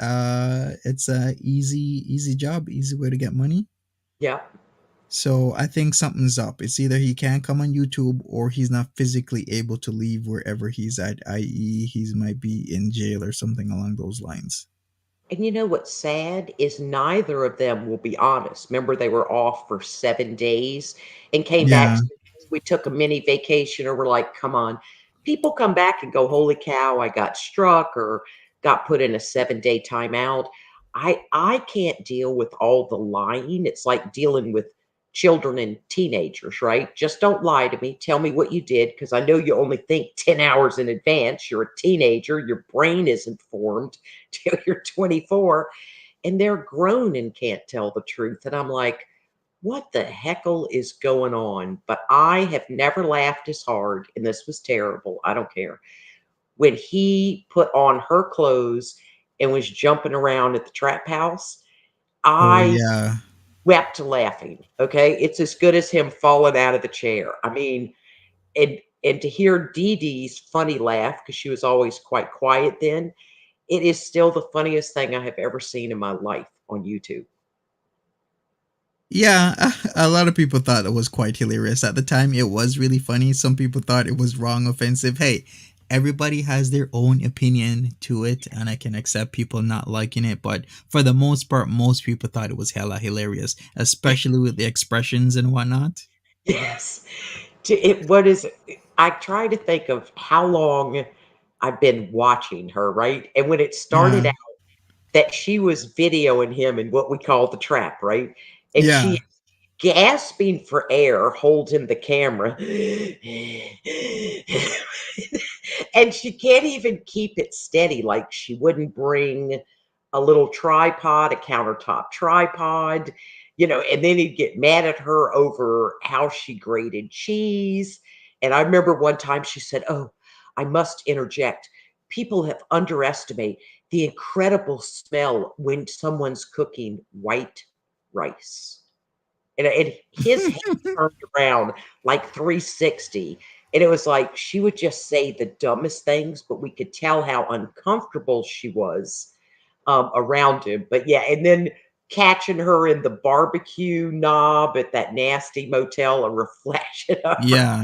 It's a easy job, easy way to get money. Yeah. So I think something's up. It's either he can't come on YouTube or he's not physically able to leave wherever he's at, i.e., he might be in jail or something along those lines. And you know what's sad is neither of them will be honest. Remember, they were off for 7 days and came back. Yeah. We took a mini vacation, or we're like, come on. People come back and go, holy cow, I got struck or got put in a 7 day timeout. I can't deal with all the lying. It's like dealing with children and teenagers, right? Just don't lie to me. Tell me what you did because I know you only think 10 hours in advance. You're a teenager. Your brain isn't formed till you're 24 and they're grown and can't tell the truth. And I'm like, what the heckle is going on? But I have never laughed as hard, and this was terrible. I don't care. When he put on her clothes and was jumping around at the trap house, Oh I yeah. wept laughing. Okay. It's as good as him falling out of the chair. I mean, and to hear Dee Dee's funny laugh, because she was always quite quiet then, it is still the funniest thing I have ever seen in my life on YouTube. Yeah, a lot of people thought it was quite hilarious. At the time, it was really funny. Some people thought it was wrong, offensive. Hey, everybody has their own opinion to it, and I can accept people not liking it. But for the most part, most people thought it was hella hilarious, especially with the expressions and whatnot. Yes. What is it? I try to think of how long I've been watching her, right? And when it started Yeah. out that she was videoing him in what we call the trap, right? And Yeah. she gasping for air, holding the camera. And she can't even keep it steady. Like she wouldn't bring a little tripod, a countertop tripod, and then he'd get mad at her over how she grated cheese. And I remember one time she said, oh, I must interject. People have underestimated the incredible smell when someone's cooking white rice. And his head turned around like 360. And it was like she would just say the dumbest things, but we could tell how uncomfortable she was around him. But yeah, and then catching her in the barbecue knob at that nasty motel, a reflection of her. Yeah.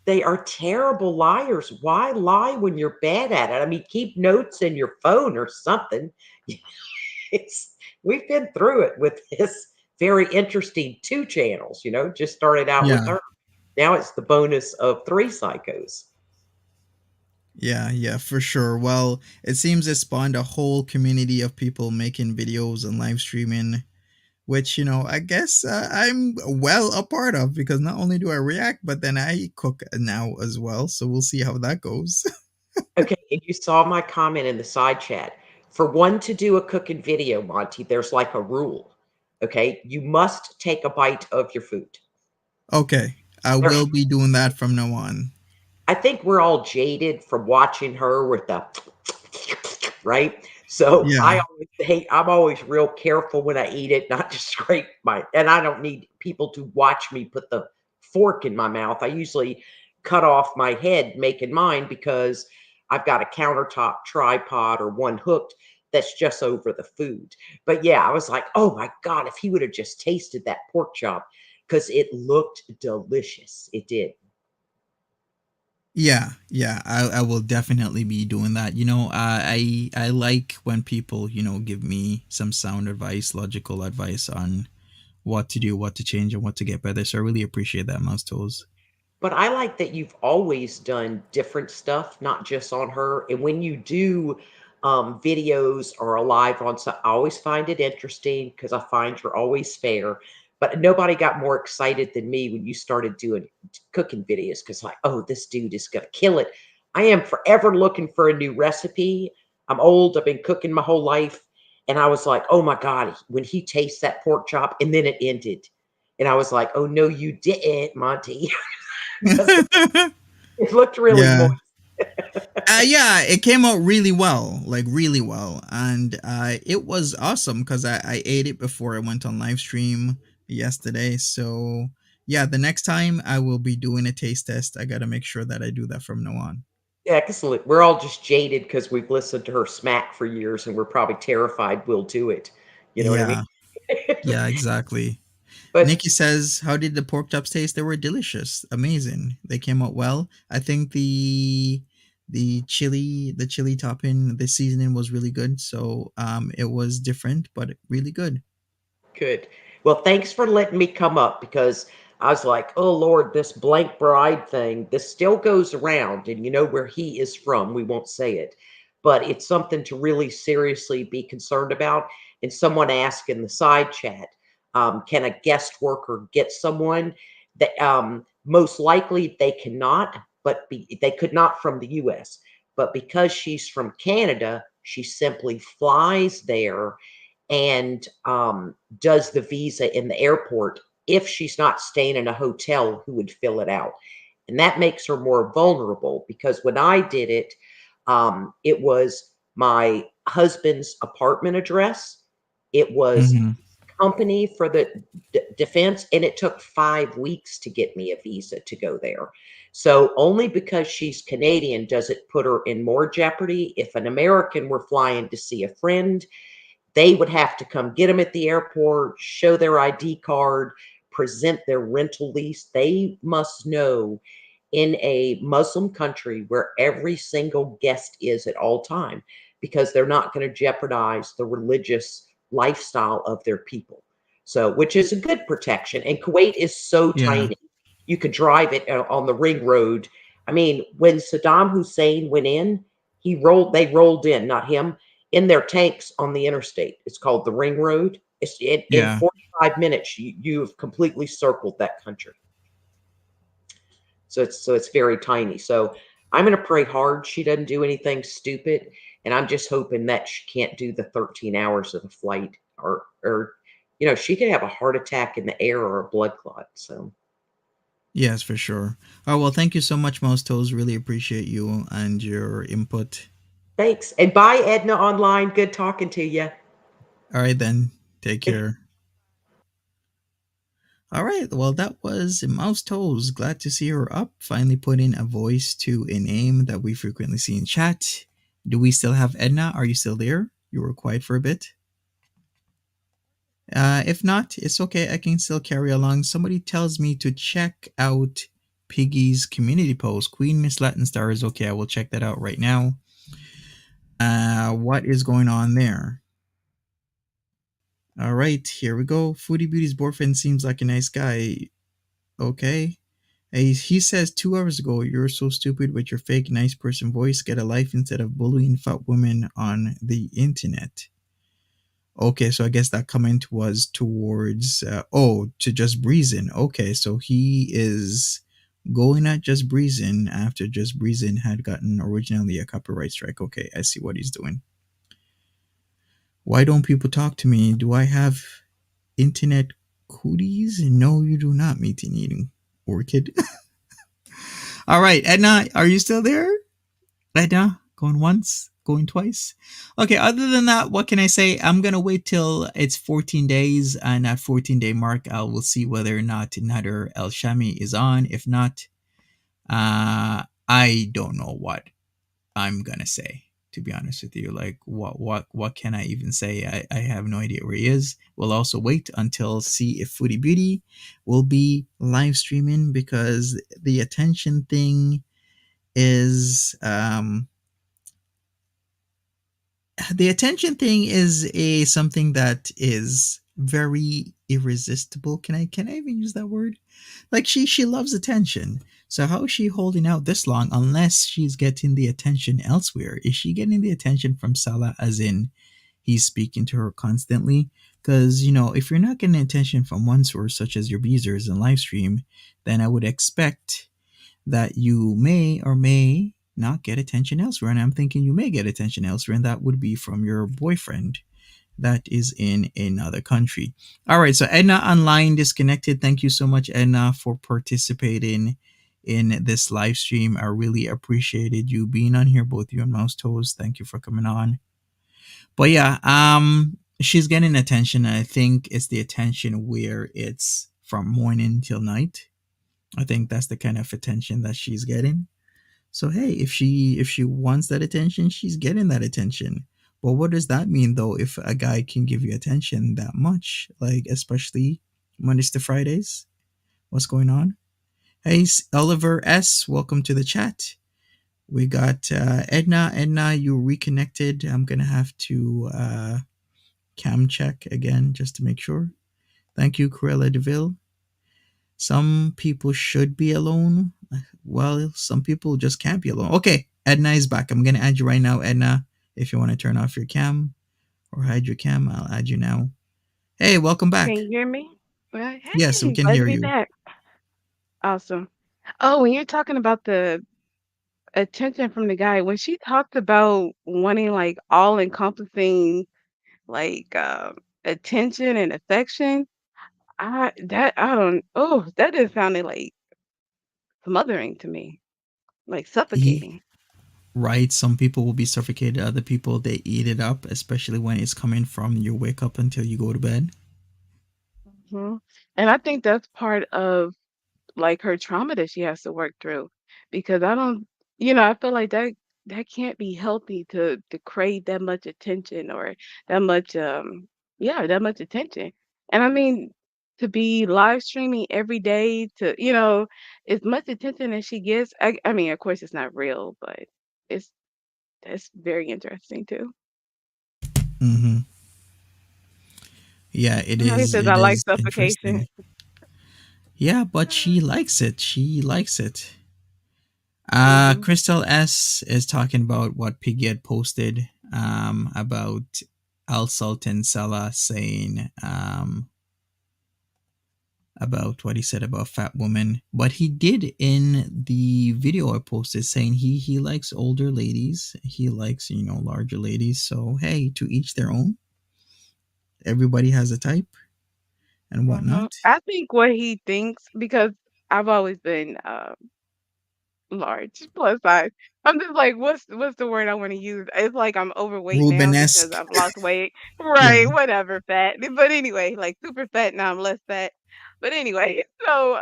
They are terrible liars. Why lie when you're bad at it? I mean, keep notes in your phone or something. It's we've been through it with this very interesting 2 channels, just started out with Yeah. her. Now it's the bonus of 3 psychos. Yeah, yeah, for sure. Well, it seems it spawned a whole community of people making videos and live streaming, which, I guess I'm well a part of because not only do I react, but then I cook now as well. So we'll see how that goes. Okay, and you saw my comment in the side chat. For one to do a cooking video, Monty, there's like a rule. Okay, you must take a bite of your food. Okay, I There will be doing that from now on. I think we're all jaded from watching her with the right? So Yeah. I'm always real careful when I eat it, not to scrape and I don't need people to watch me put the fork in my mouth. I usually cut off my head making mine because I've got a countertop tripod or one hooked that's just over the food. But yeah, I was like, oh my God, if he would have just tasted that pork chop, because it looked delicious. It did. Yeah, yeah, I will definitely be doing that. I like when people, give me some sound advice, logical advice on what to do, what to change, and what to get better. So I really appreciate that, Mouse Tools. But I like that you've always done different stuff, not just on her. And when you do videos or a live on, so I always find it interesting because I find you're always fair. But nobody got more excited than me when you started doing cooking videos because, like, oh, this dude is going to kill it. I am forever looking for a new recipe. I'm old, I've been cooking my whole life. And I was like, oh my God, when he tastes that pork chop, and then it ended. And I was like, oh, no, you didn't, Monty. 'Cause it looked really Yeah. moist. Yeah, it came out really well, like really well, and it was awesome because I ate it before I went on live stream yesterday. So yeah, the next time I will be doing a taste test. I got to make sure that I do that from now on. Excellent. We're all just jaded because we've listened to her smack for years, and we're probably terrified we'll do it. You know what I mean? Yeah, yeah, exactly. But Nikki says, "How did the pork chops taste? They were delicious, amazing. They came out well. I think the chili topping, the seasoning was really good. So it was different, but really good." good. Well, thanks for letting me come up because I was like, oh Lord, this blank bride thing, this still goes around. And you know where he is from. We won't say it, but it's something to really seriously be concerned about. And someone asked in the side chat, can a guest worker get someone that most likely they cannot, but they could not from the US. But because she's from Canada, she simply flies there and does the visa in the airport if she's not staying in a hotel who would fill it out. And that makes her more vulnerable because when I did it, it was my husband's apartment address. It was Hmm. company for the defense, and it took 5 weeks to get me a visa to go there. So only because she's Canadian does it put her in more jeopardy. If an American were flying to see a friend, they would have to come get them at the airport, show their ID card, present their rental lease. They must know in a Muslim country where every single guest is at all time because they're not going to jeopardize the religious lifestyle of their people. So, which is a good protection. And Kuwait is so Yeah, tiny. You could drive it on the ring road. I mean, when Saddam Hussein went in, they rolled in, not him, in their tanks on the interstate. It's called the ring road. In yeah, 45 minutes, you've completely circled that country. So it's very tiny. So I'm going to pray hard she doesn't do anything stupid, and I'm just hoping that she can't do the 13 hours of the flight, or she could have a heart attack in the air or a blood clot. So yes, for sure. Oh well, thank you so much, Mouse Toes. Really appreciate you and your input. thanks, and bye, Edna Online. Good talking to you. All right then, take care. All right. Well, that was Mouse Toes. Glad to see her up. Finally putting a voice to a name that we frequently see in chat. Do we still have Edna? Are you still there? You were quiet for a bit. If not, it's okay. I can still carry along. Somebody tells me to check out Piggy's community post. Queen Miss Latin Star is okay. I will check that out right now. What is going on there? All right, here we go. Foodie Beauty's boyfriend seems like a nice guy. Okay. He says 2 hours ago, you're so stupid with your fake nice person voice. Get a life instead of bullying fat women on the internet. Okay, so I guess that comment was towards, to Just Breezin. Okay, so he is going at Just Breezin after Just Breezin had gotten originally a copyright strike. Okay, I see what he's doing. Why don't people talk to me? Do I have internet cooties? No, you do not, meat eating orchid. All right, Edna, are you still there? Edna, going once, going twice. Okay, other than that, what can I say? I'm going to wait till it's 14 days, and at 14-day mark, I will see whether or not Nader El Shami is on. If not, I don't know what I'm going to say. To be honest with you, like what can I even say? I have no idea where he is. We'll also wait until see if Foodie Beauty will be live streaming, because the attention thing is something that is very irresistible. Can I even use that word? Like she loves attention. So how is she holding out this long unless she's getting the attention elsewhere? Is she getting the attention from Salah, as in he's speaking to her constantly? Because, if you're not getting attention from one source, such as your Beezers and live stream, then I would expect that you may or may not get attention elsewhere. And I'm thinking you may get attention elsewhere, and that would be from your boyfriend that is in another country. All right, so Edna online disconnected. Thank you so much, Edna, for participating in this live stream. I really appreciated you being on here, both you and Mouse Toes. Thank you for coming on. But yeah, she's getting attention. I think it's the attention where it's from morning till night. I think that's the kind of attention that she's getting. So hey, if she wants that attention, she's getting that attention. But what does that mean though, if a guy can give you attention that much, like especially Mondays to Fridays? What's going on? Hey, Oliver S, welcome to the chat. We got Edna. Edna, you reconnected. I'm gonna have to cam check again just to make sure. Thank you, Corella Deville. Some people should be alone. Well, some people just can't be alone. Okay, Edna is back. I'm going to add you right now, Edna. If you want to turn off your cam or hide your cam, I'll add you now. Hey, welcome back. Can you hear me? Well, Yes, we hey, can glad to hear be you. back. Awesome. Oh, when you're talking about the attention from the guy, when she talked about wanting like all-encompassing like attention and affection, that just sounded like smothering to me, like He, suffocating. right, some people will be suffocated. Other people, they eat it up, especially when it's coming from you wake up until you go to bed. hmm And I think that's part of like her trauma that she has to work through, because I don't, I feel like that can't be healthy to crave that much attention or that much that much attention. And I mean, to be live streaming every day to, as much attention as she gets, I mean, of course it's not real, but it's that's very interesting too. Mm-hmm. Yeah, it You know, he is. says I It like is suffocation. interesting. Yeah, but she likes it. She likes it. hmm Crystal S is talking about what Piggy had posted about Al Sultan Salah saying about what he said about fat women. But he did in the video I posted saying he likes older ladies. He likes, larger ladies. So hey, to each their own. Everybody has a type and whatnot. I think what he thinks, because I've always been large plus size. I'm just like, what's the word I want to use? It's like I'm overweight now because Rubenesque. I've lost weight. Yeah. Right, whatever, fat. But anyway, like super fat now I'm less fat. But anyway, so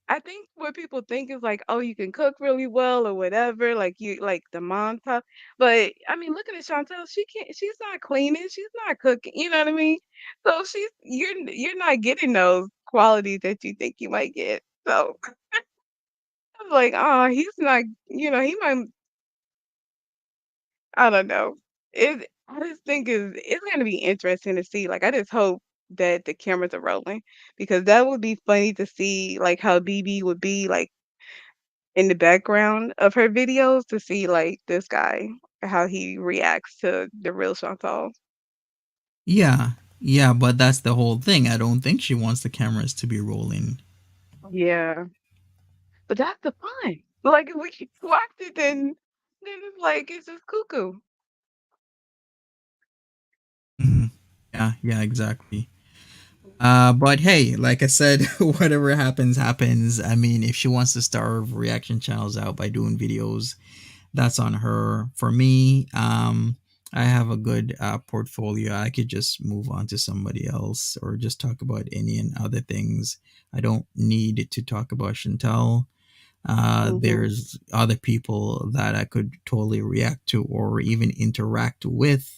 I think what people think is like, oh, you can cook really well or whatever, like you like the mom type. But I mean, looking at Chantel, she's not cleaning, she's not cooking, you know what I mean? So you're not getting those qualities that you think you might get. So I was like, oh, he's not, he might, I don't know. I just think it's gonna be interesting to see. Like, I just hope that the cameras are rolling because that would be funny to see, like, how BB would be like in the background of her videos to see like this guy how he reacts to the real Chantal. Yeah, yeah, but that's the whole thing. I don't think she wants the cameras to be rolling. Yeah, but that's the fun. Like, if we watch it, then it's like it's just cuckoo. Mhm. Yeah, yeah, exactly. But hey, like I said, whatever happens, happens. I mean, if she wants to starve reaction channels out by doing videos, that's on her. For me, I have a good portfolio. I could just move on to somebody else or just talk about any and other things. I don't need to talk about Chantal. Hmm. There's other people that I could totally react to or even interact with.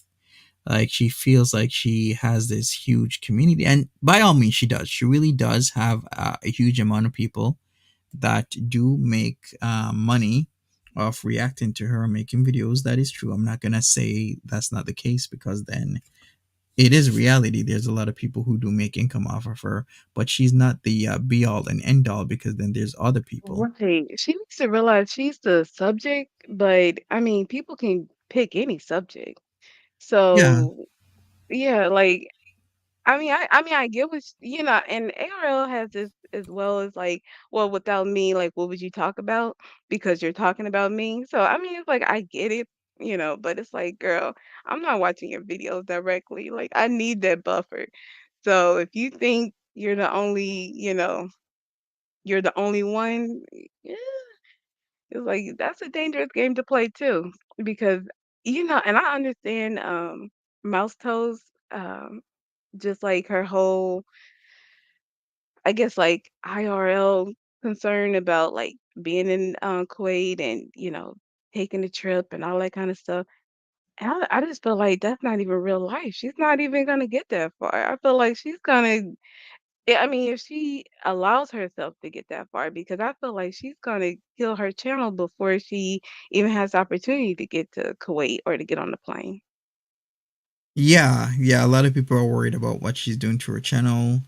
Like she feels like she has this huge community, and by all means, she does. She really does have a huge amount of people that do make money off reacting to her making videos. That is true. I'm not gonna say that's not the case because then it is reality. There's a lot of people who do make income off of her, but she's not the be all and end all because then there's other people. Right. She needs to realize she's the subject, but I mean, people can pick any subject. Yeah. So yeah, like I mean, I get what and ARL has this as well as like, well, without me, like, what would you talk about? Because you're talking about me. So I mean, it's like I get it, but it's like, girl, I'm not watching your videos directly. Like, I need that buffer. So if you think you're the only one, yeah, it's like that's a dangerous game to play too, because and I understand Mouse Toes, um, just like her whole, I guess, like IRL concern about like being in Kuwait and taking the trip and all that kind of stuff. And I just feel like that's not even real life. She's not even gonna get that far. I feel like she's gonna. Yeah, I mean, if she allows herself to get that far, because I feel like she's gonna kill her channel before she even has the opportunity to get to Kuwait or to get on the plane. Yeah, yeah, a lot of people are worried about what she's doing to her channel.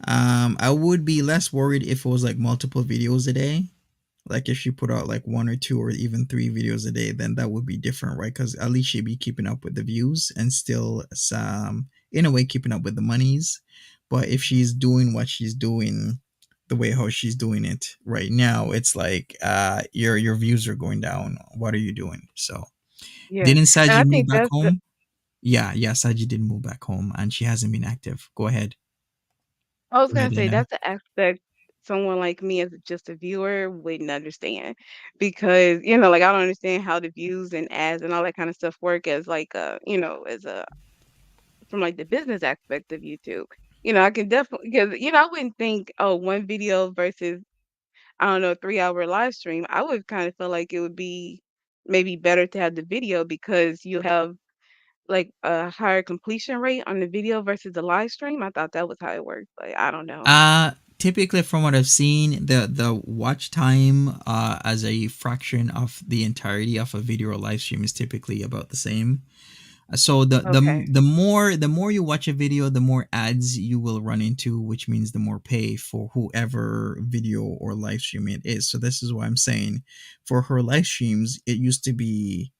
I would be less worried if it was like multiple videos a day. Like if she put out like one or two or even three videos a day, then that would be different, right? Because at least she'd be keeping up with the views and still some in a way keeping up with the monies. But if she's doing what she's doing the way how she's doing it right now, it's like your views are going down. What are you doing? So Yeah, didn't and Saji I move think back that's the home? Yeah, yeah, Saji did move back home and she hasn't been active. Go ahead. I was Go ahead, gonna say Lena. that's the aspect someone like me as just a viewer wouldn't understand because like I don't understand how the views and ads and all that kind of stuff work as like as a from like the business aspect of YouTube. I can definitely because I wouldn't think, oh, one video versus I don't know, 3-hour live stream. I would kind of feel like it would be maybe better to have the video because you have like a higher completion rate on the video versus the live stream. I thought that was how it worked, but I don't know. Typically from what I've seen, the watch time as a fraction of the entirety of a video or live stream is typically about the same. So Okay. the more you watch a video, the more ads you will run into, which means the more pay for whoever video or live stream it is. So this is why I'm saying for her live streams, it used to be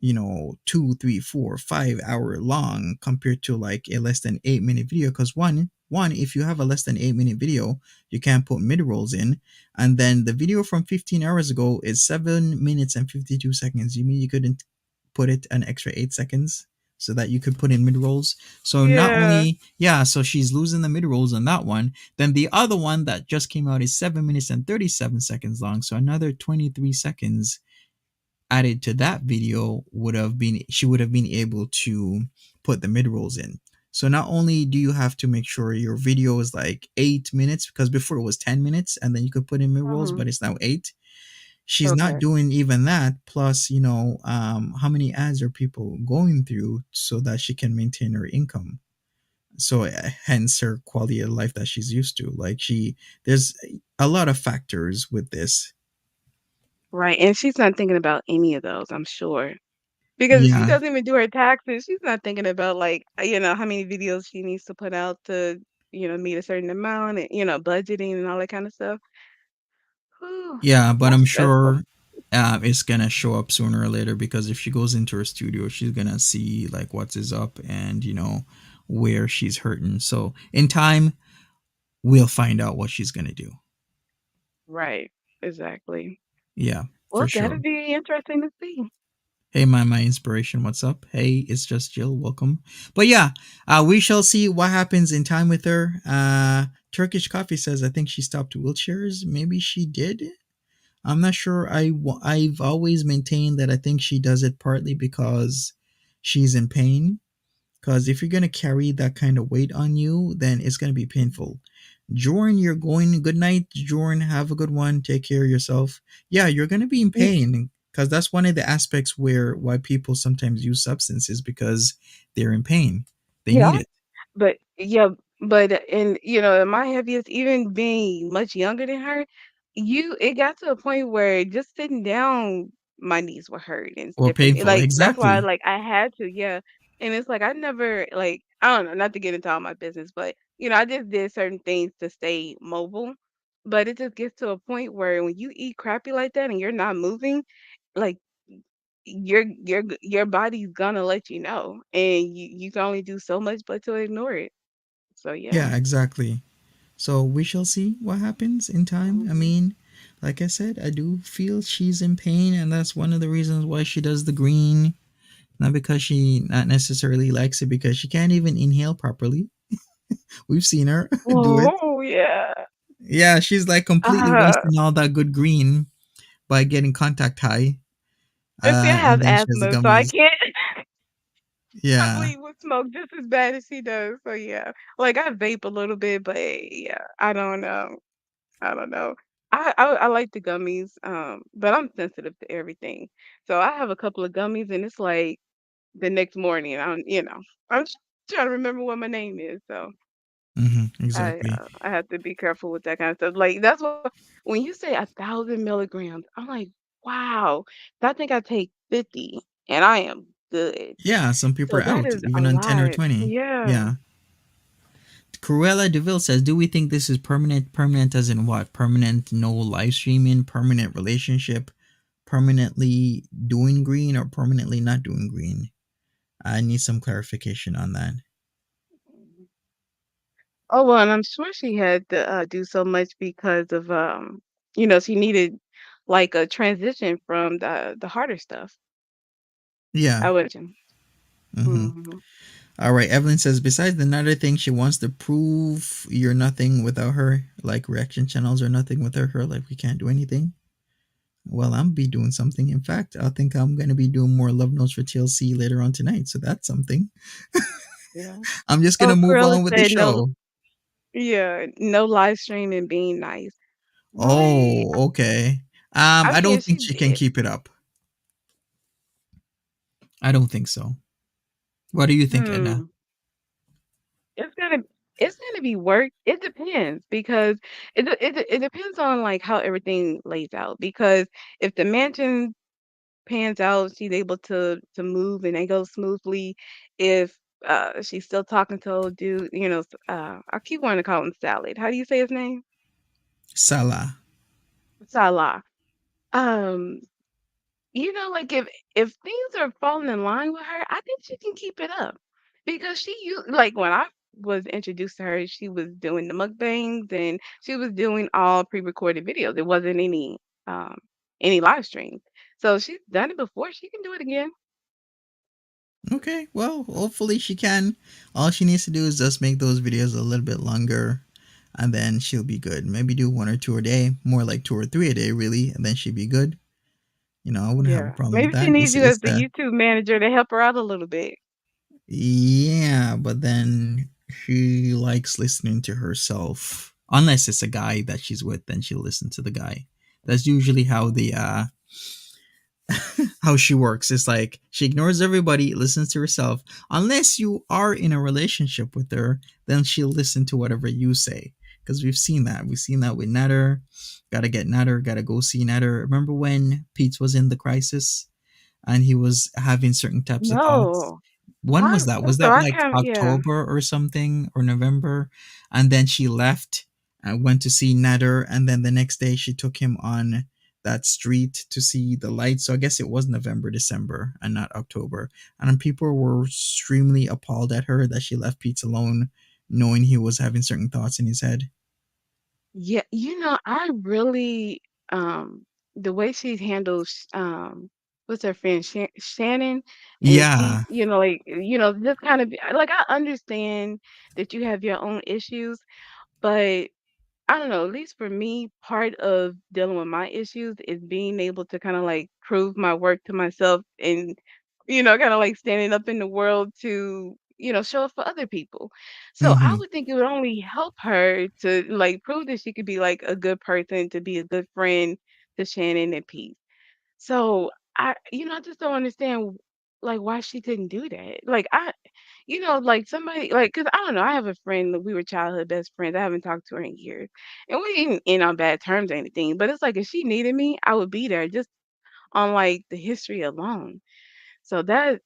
2, 3, 4, 5 hour long compared to like a less than 8 minute video. Because one, if you have a less than 8 minute video, you can't put mid rolls in, and then the video from 15 hours ago is 7 minutes and 52 seconds. You mean you couldn't put it an extra 8 seconds so that you could put in mid rolls? So not Yeah. only, yeah, so she's losing the mid rolls on that one. Then the other one that just came out is 7 minutes and 37 seconds long. So another 23 seconds added to that video would have been she would have been able to put the mid rolls in. So not only do you have to make sure your video is like 8 minutes, because before it was 10 minutes, and then you could put in mid rolls, Mhm. but it's now eight. She's not Okay. doing even that. Plus, how many ads are people going through so that she can maintain her income. So hence her quality of life that she's used to. Like there's a lot of factors with this. Right, and she's not thinking about any of those, I'm sure. Because she Yeah, doesn't even do her taxes. She's not thinking about, like, how many videos she needs to put out to, meet a certain amount and, budgeting and all that kind of stuff. Whew, yeah, but that's I'm stressful. sure it's gonna show up sooner or later, because if she goes into her studio, she's gonna see like what is up, and where she's hurting. So in time, we'll find out what she's gonna do. Right, exactly. Yeah, Well, for that'll sure. be interesting to see. Hey, my inspiration, what's up? Hey, it's just Jill. Welcome. But yeah, we shall see what happens in time with her. Turkish Coffee says I think she stopped wheelchairs. Maybe she did. I'm not sure. I've always maintained that I think she does it partly because she's in pain. Because if you're gonna carry that kind of weight on you, then it's gonna be painful. Jorn, you're going. Good night, Jorn. Have a good one. Take care of yourself. Yeah, you're gonna be in Y pain, because that's one of the aspects why people sometimes use substances, because they're in pain. They yeah. need it. But yeah, but in my heaviest, even being much younger than her, it got to a point where just sitting down, my knees were hurt and Or stiffening. painful. Like that's why, Exactly. like I had to, yeah. And it's like I never like I don't know, not to get into all my business, but I just did certain things to stay mobile. But it just gets to a point where when you eat crappy like that and you're not moving, like your body's gonna let you know, and you can only do so much but to ignore it. So yeah. Yeah, exactly. So we shall see what happens in time. I Mhm. mean, like I said, I do feel she's in pain, and that's one of the reasons why she does the green. Not because she not necessarily likes it, because she can't even inhale properly. We've seen her do it. Oh, yeah. Yeah, she's like completely Uh, wasting all that good green by getting contact high. and see, I And have then she has the asthma, so I gummies. can't Yeah. probably would smoke just as bad as she does. So yeah, like I vape a little bit, but yeah, I don't know. I don't know. I like the gummies, but I'm sensitive to everything. So I have a couple of gummies, and it's like the next morning, I'm just trying to remember what my name is. So Exactly. I have to be careful with that kind of stuff. Like that's what when you say 1,000 milligrams, I'm like, wow. I think I take 50, and I am good. Yeah, some people So are that out is a even on 10 or lot. 20. Yeah. Yeah. Cruella Deville says, "Do we think this is permanent? Permanent as in what? Permanent no live streaming, permanent relationship, permanently doing green, or permanently not doing green?" I need some clarification on that. Oh well, and I'm sure she had to do so much because of she needed like a transition from the harder stuff. Yeah. I would imagine. Mm-hmm. Hmm. All right. Evelyn says, besides another thing, she wants to prove you're nothing without her, like reaction channels are nothing without her, like we can't do anything. Well, I'm be doing something. In fact, I think I'm gonna be doing more love notes for TLC later on tonight. So that's something. Yeah. I'm just gonna Oh, move Corella on with the said no. show. Yeah, no live streaming being nice. Right. Oh, okay. I I mean, don't she think she can did. keep it up. I don't think so. What do you think, Edna? Hmm. It's gonna it's gonna be work. It depends because it depends on like how everything lays out. Because if the mansion pans out, she's able to move and it goes smoothly. If she's still talking to old dude, I keep wanting to call him Salad. How do you say his name? Salah. Salah. Um, like if things are falling in line with her, I think she can keep it up because like when I was introduced to her, she was doing the mukbangs and she was doing all pre-recorded videos. It wasn't um any live streams. So she's done it before. She can do it again. Okay, well, hopefully she can. All she needs to do is just make those videos a little bit longer, and then she'll be good. Maybe do one or two a day, more like two or three a day, really, and then she'd be good. I wouldn't have a Yeah. problem with Maybe she that. needs It's you as it's the the YouTube manager to help her out a little bit. Yeah, but then she likes listening to herself. Unless it's a guy that she's with, then she'll listen to the guy. That's usually how the how she works. It's like she ignores everybody, listens to herself. Unless you are in a relationship with her, then she'll listen to whatever you say. Because we've seen that. We've seen that with Natter. Gotta get Natter, gotta go see Natter. Remember when Pete was in the crisis and he was having certain types of thoughts? No. When was that? Was So that I like kind of, yeah. October or something or November? And then she left and went to see Nader. And then the next day she took him on that street to see the lights. So I guess it was November, December, and not October. And then people were extremely appalled at her that she left Pete alone, knowing he was having certain thoughts in his head. Yeah, I really the way she handles what's her friend Shannon, and she, Yeah. like, just kind of like, I understand that you have your own issues, but I don't know, at least for me, part of dealing with my issues is being able to kind of like prove my worth to myself and, kind of like standing up in the world to, show up for other people. So I Hmm. would think it would only help her to like prove that she could be like a good person, to be a good friend to Shannon and Pete. So I just don't understand like why she didn't do that. Like like somebody like, cause I don't know. I have a friend that we were childhood best friends. I haven't talked to her in years, and we ain't in on bad terms or anything. But it's like if she needed me, I would be there just on like the history alone. So that's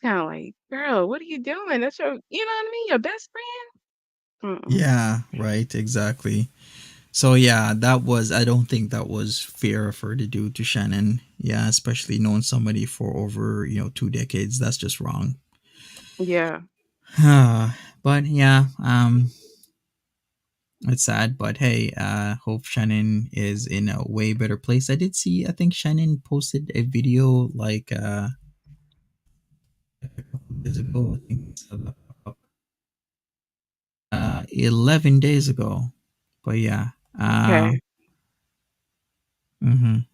kind of like, girl, what are you doing? That's your, you know what I mean, your best friend. Mm-mm. Yeah, right, exactly. So yeah, that was I don't think that was fair of her to do to Shannon. Yeah, especially knowing somebody for over, 2 decades. That's just wrong. Yeah. But yeah, it's sad, but hey, hope Shannon is in a way better place. I did see I think Shannon posted a video like a couple days ago. I think it's 11 days ago. But yeah. Okay. Mhm.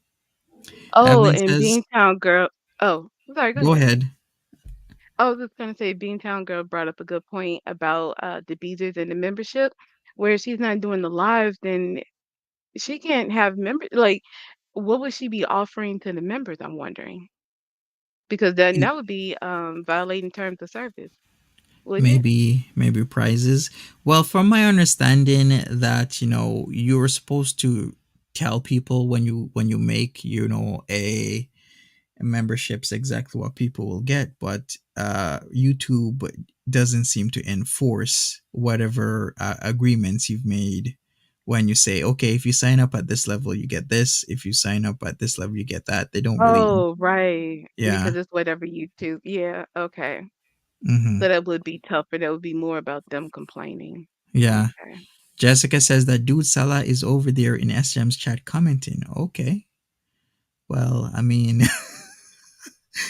Oh, Evelyn and says, Beantown Girl. Oh, sorry. Go go ahead. ahead. I was just gonna say Beantown Girl brought up a good point about the Beezers and the membership, where she's not doing the lives, then she can't have like, what would she be offering to the members, I'm wondering? Because then that would be violating terms of service, wouldn't it? Maybe prizes. Well, from my understanding that you're supposed to tell people when you make a memberships exactly what people will get, but YouTube doesn't seem to enforce whatever agreements you've made when you say, okay, if you sign up at this level you get this, if you sign up at this level you get that. They don't really. Oh, right. Yeah. Because it's whatever you choose. Yeah, okay. Hmm. So that would be tougher. That would be more about them complaining. Yeah. Okay. Jessica says that dude Salah is over there in SM's chat commenting. Okay. Well, I mean,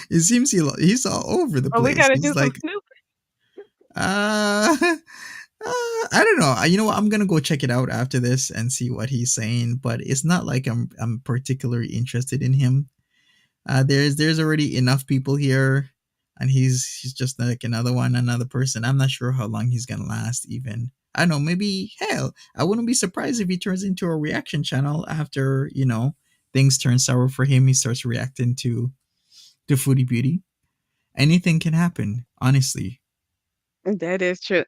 it seems he's all over the Oh, we place. gotta He's do some like, snooping. I don't know. You know what? I'm gonna go check it out after this and see what he's saying. But it's not like I'm particularly interested in him. There's already enough people here, and he's just like another person. I'm not sure how long he's gonna last. Even I don't know. Maybe hell, I wouldn't be surprised if he turns into a reaction channel after things turn sour for him. He starts reacting to Foodie Beauty. Anything can happen. Honestly. That is true.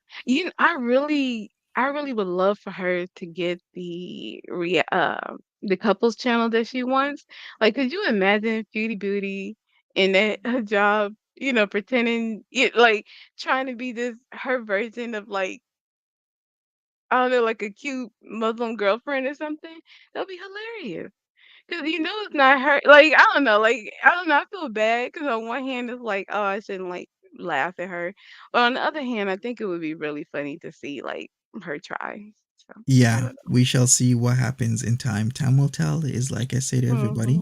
I really would love for her to get the couples channel that she wants. Like, could you imagine Foodie Beauty in that job, pretending like trying to be this her version of like, I don't know, like a cute Muslim girlfriend or something? That'd be hilarious. Cause it's not her. Like, I don't know. Like, I don't know. I feel bad because on one hand it's like, oh, I shouldn't like laugh at her, but on the other hand, I think it would be really funny to see like her try. So I Yeah, don't we shall see what happens in time. Time will tell, is like I say to know. everybody.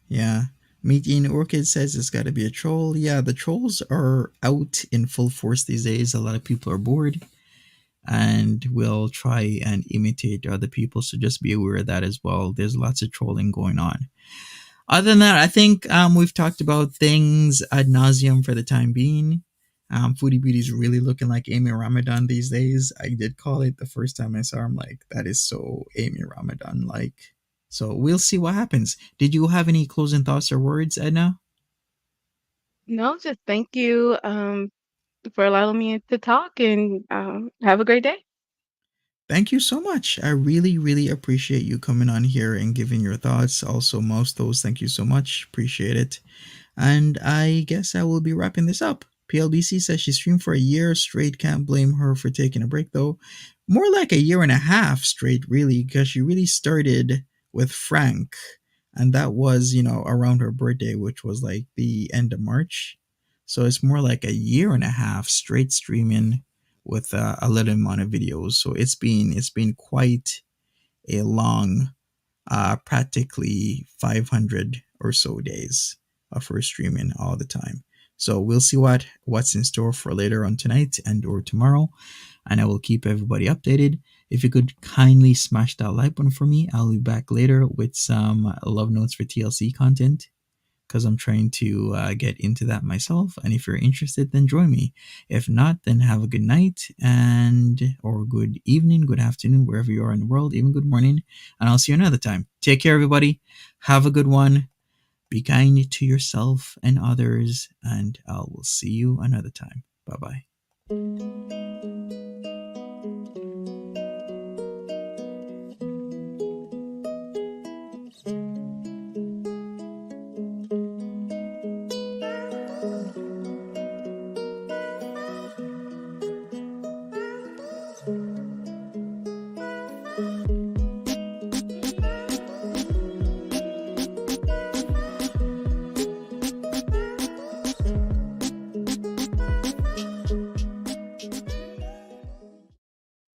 Yeah. Meet Ian Orchid says it's got to be a troll. Yeah, the trolls are out in full force these days. A lot of people are bored and will try and imitate other people. So just be aware of that as well. There's lots of trolling going on. Other than that, I think we've talked about things ad nauseum for the time being. Foodie Beauty is really looking like Amy Ramadan these days. I did call it the first time I saw her. I'm like, that is so Amy Ramadan like. So we'll see what happens. Did you have any closing thoughts or words, Edna? No, just thank you for allowing me to talk and have a great day. Thank you so much. I really, really appreciate you coming on here and giving your thoughts. Also, most those, thank you so much. Appreciate it. And I guess I will be wrapping this up. PLBC says she streamed for a year straight. Can't blame her for taking a break, though. More like a year and a half straight, really, because she really started with Frank. And that was, around her birthday, which was like the end of March. So it's more like a year and a half straight streaming with a little amount of videos. So it's been quite a long, practically 500 or so days of her streaming all the time. So we'll see what's in store for later on tonight and or tomorrow, and I will keep everybody updated. If you could kindly smash that like button for me, I'll be back later with some love notes for TLC content because I'm trying to get into that myself. And if you're interested, then join me. If not, then have a good night or good evening, good afternoon, wherever you are in the world, even good morning. And I'll see you another time. Take care, everybody. Have a good one. Be kind to yourself and others. And I will see you another time. Bye-bye.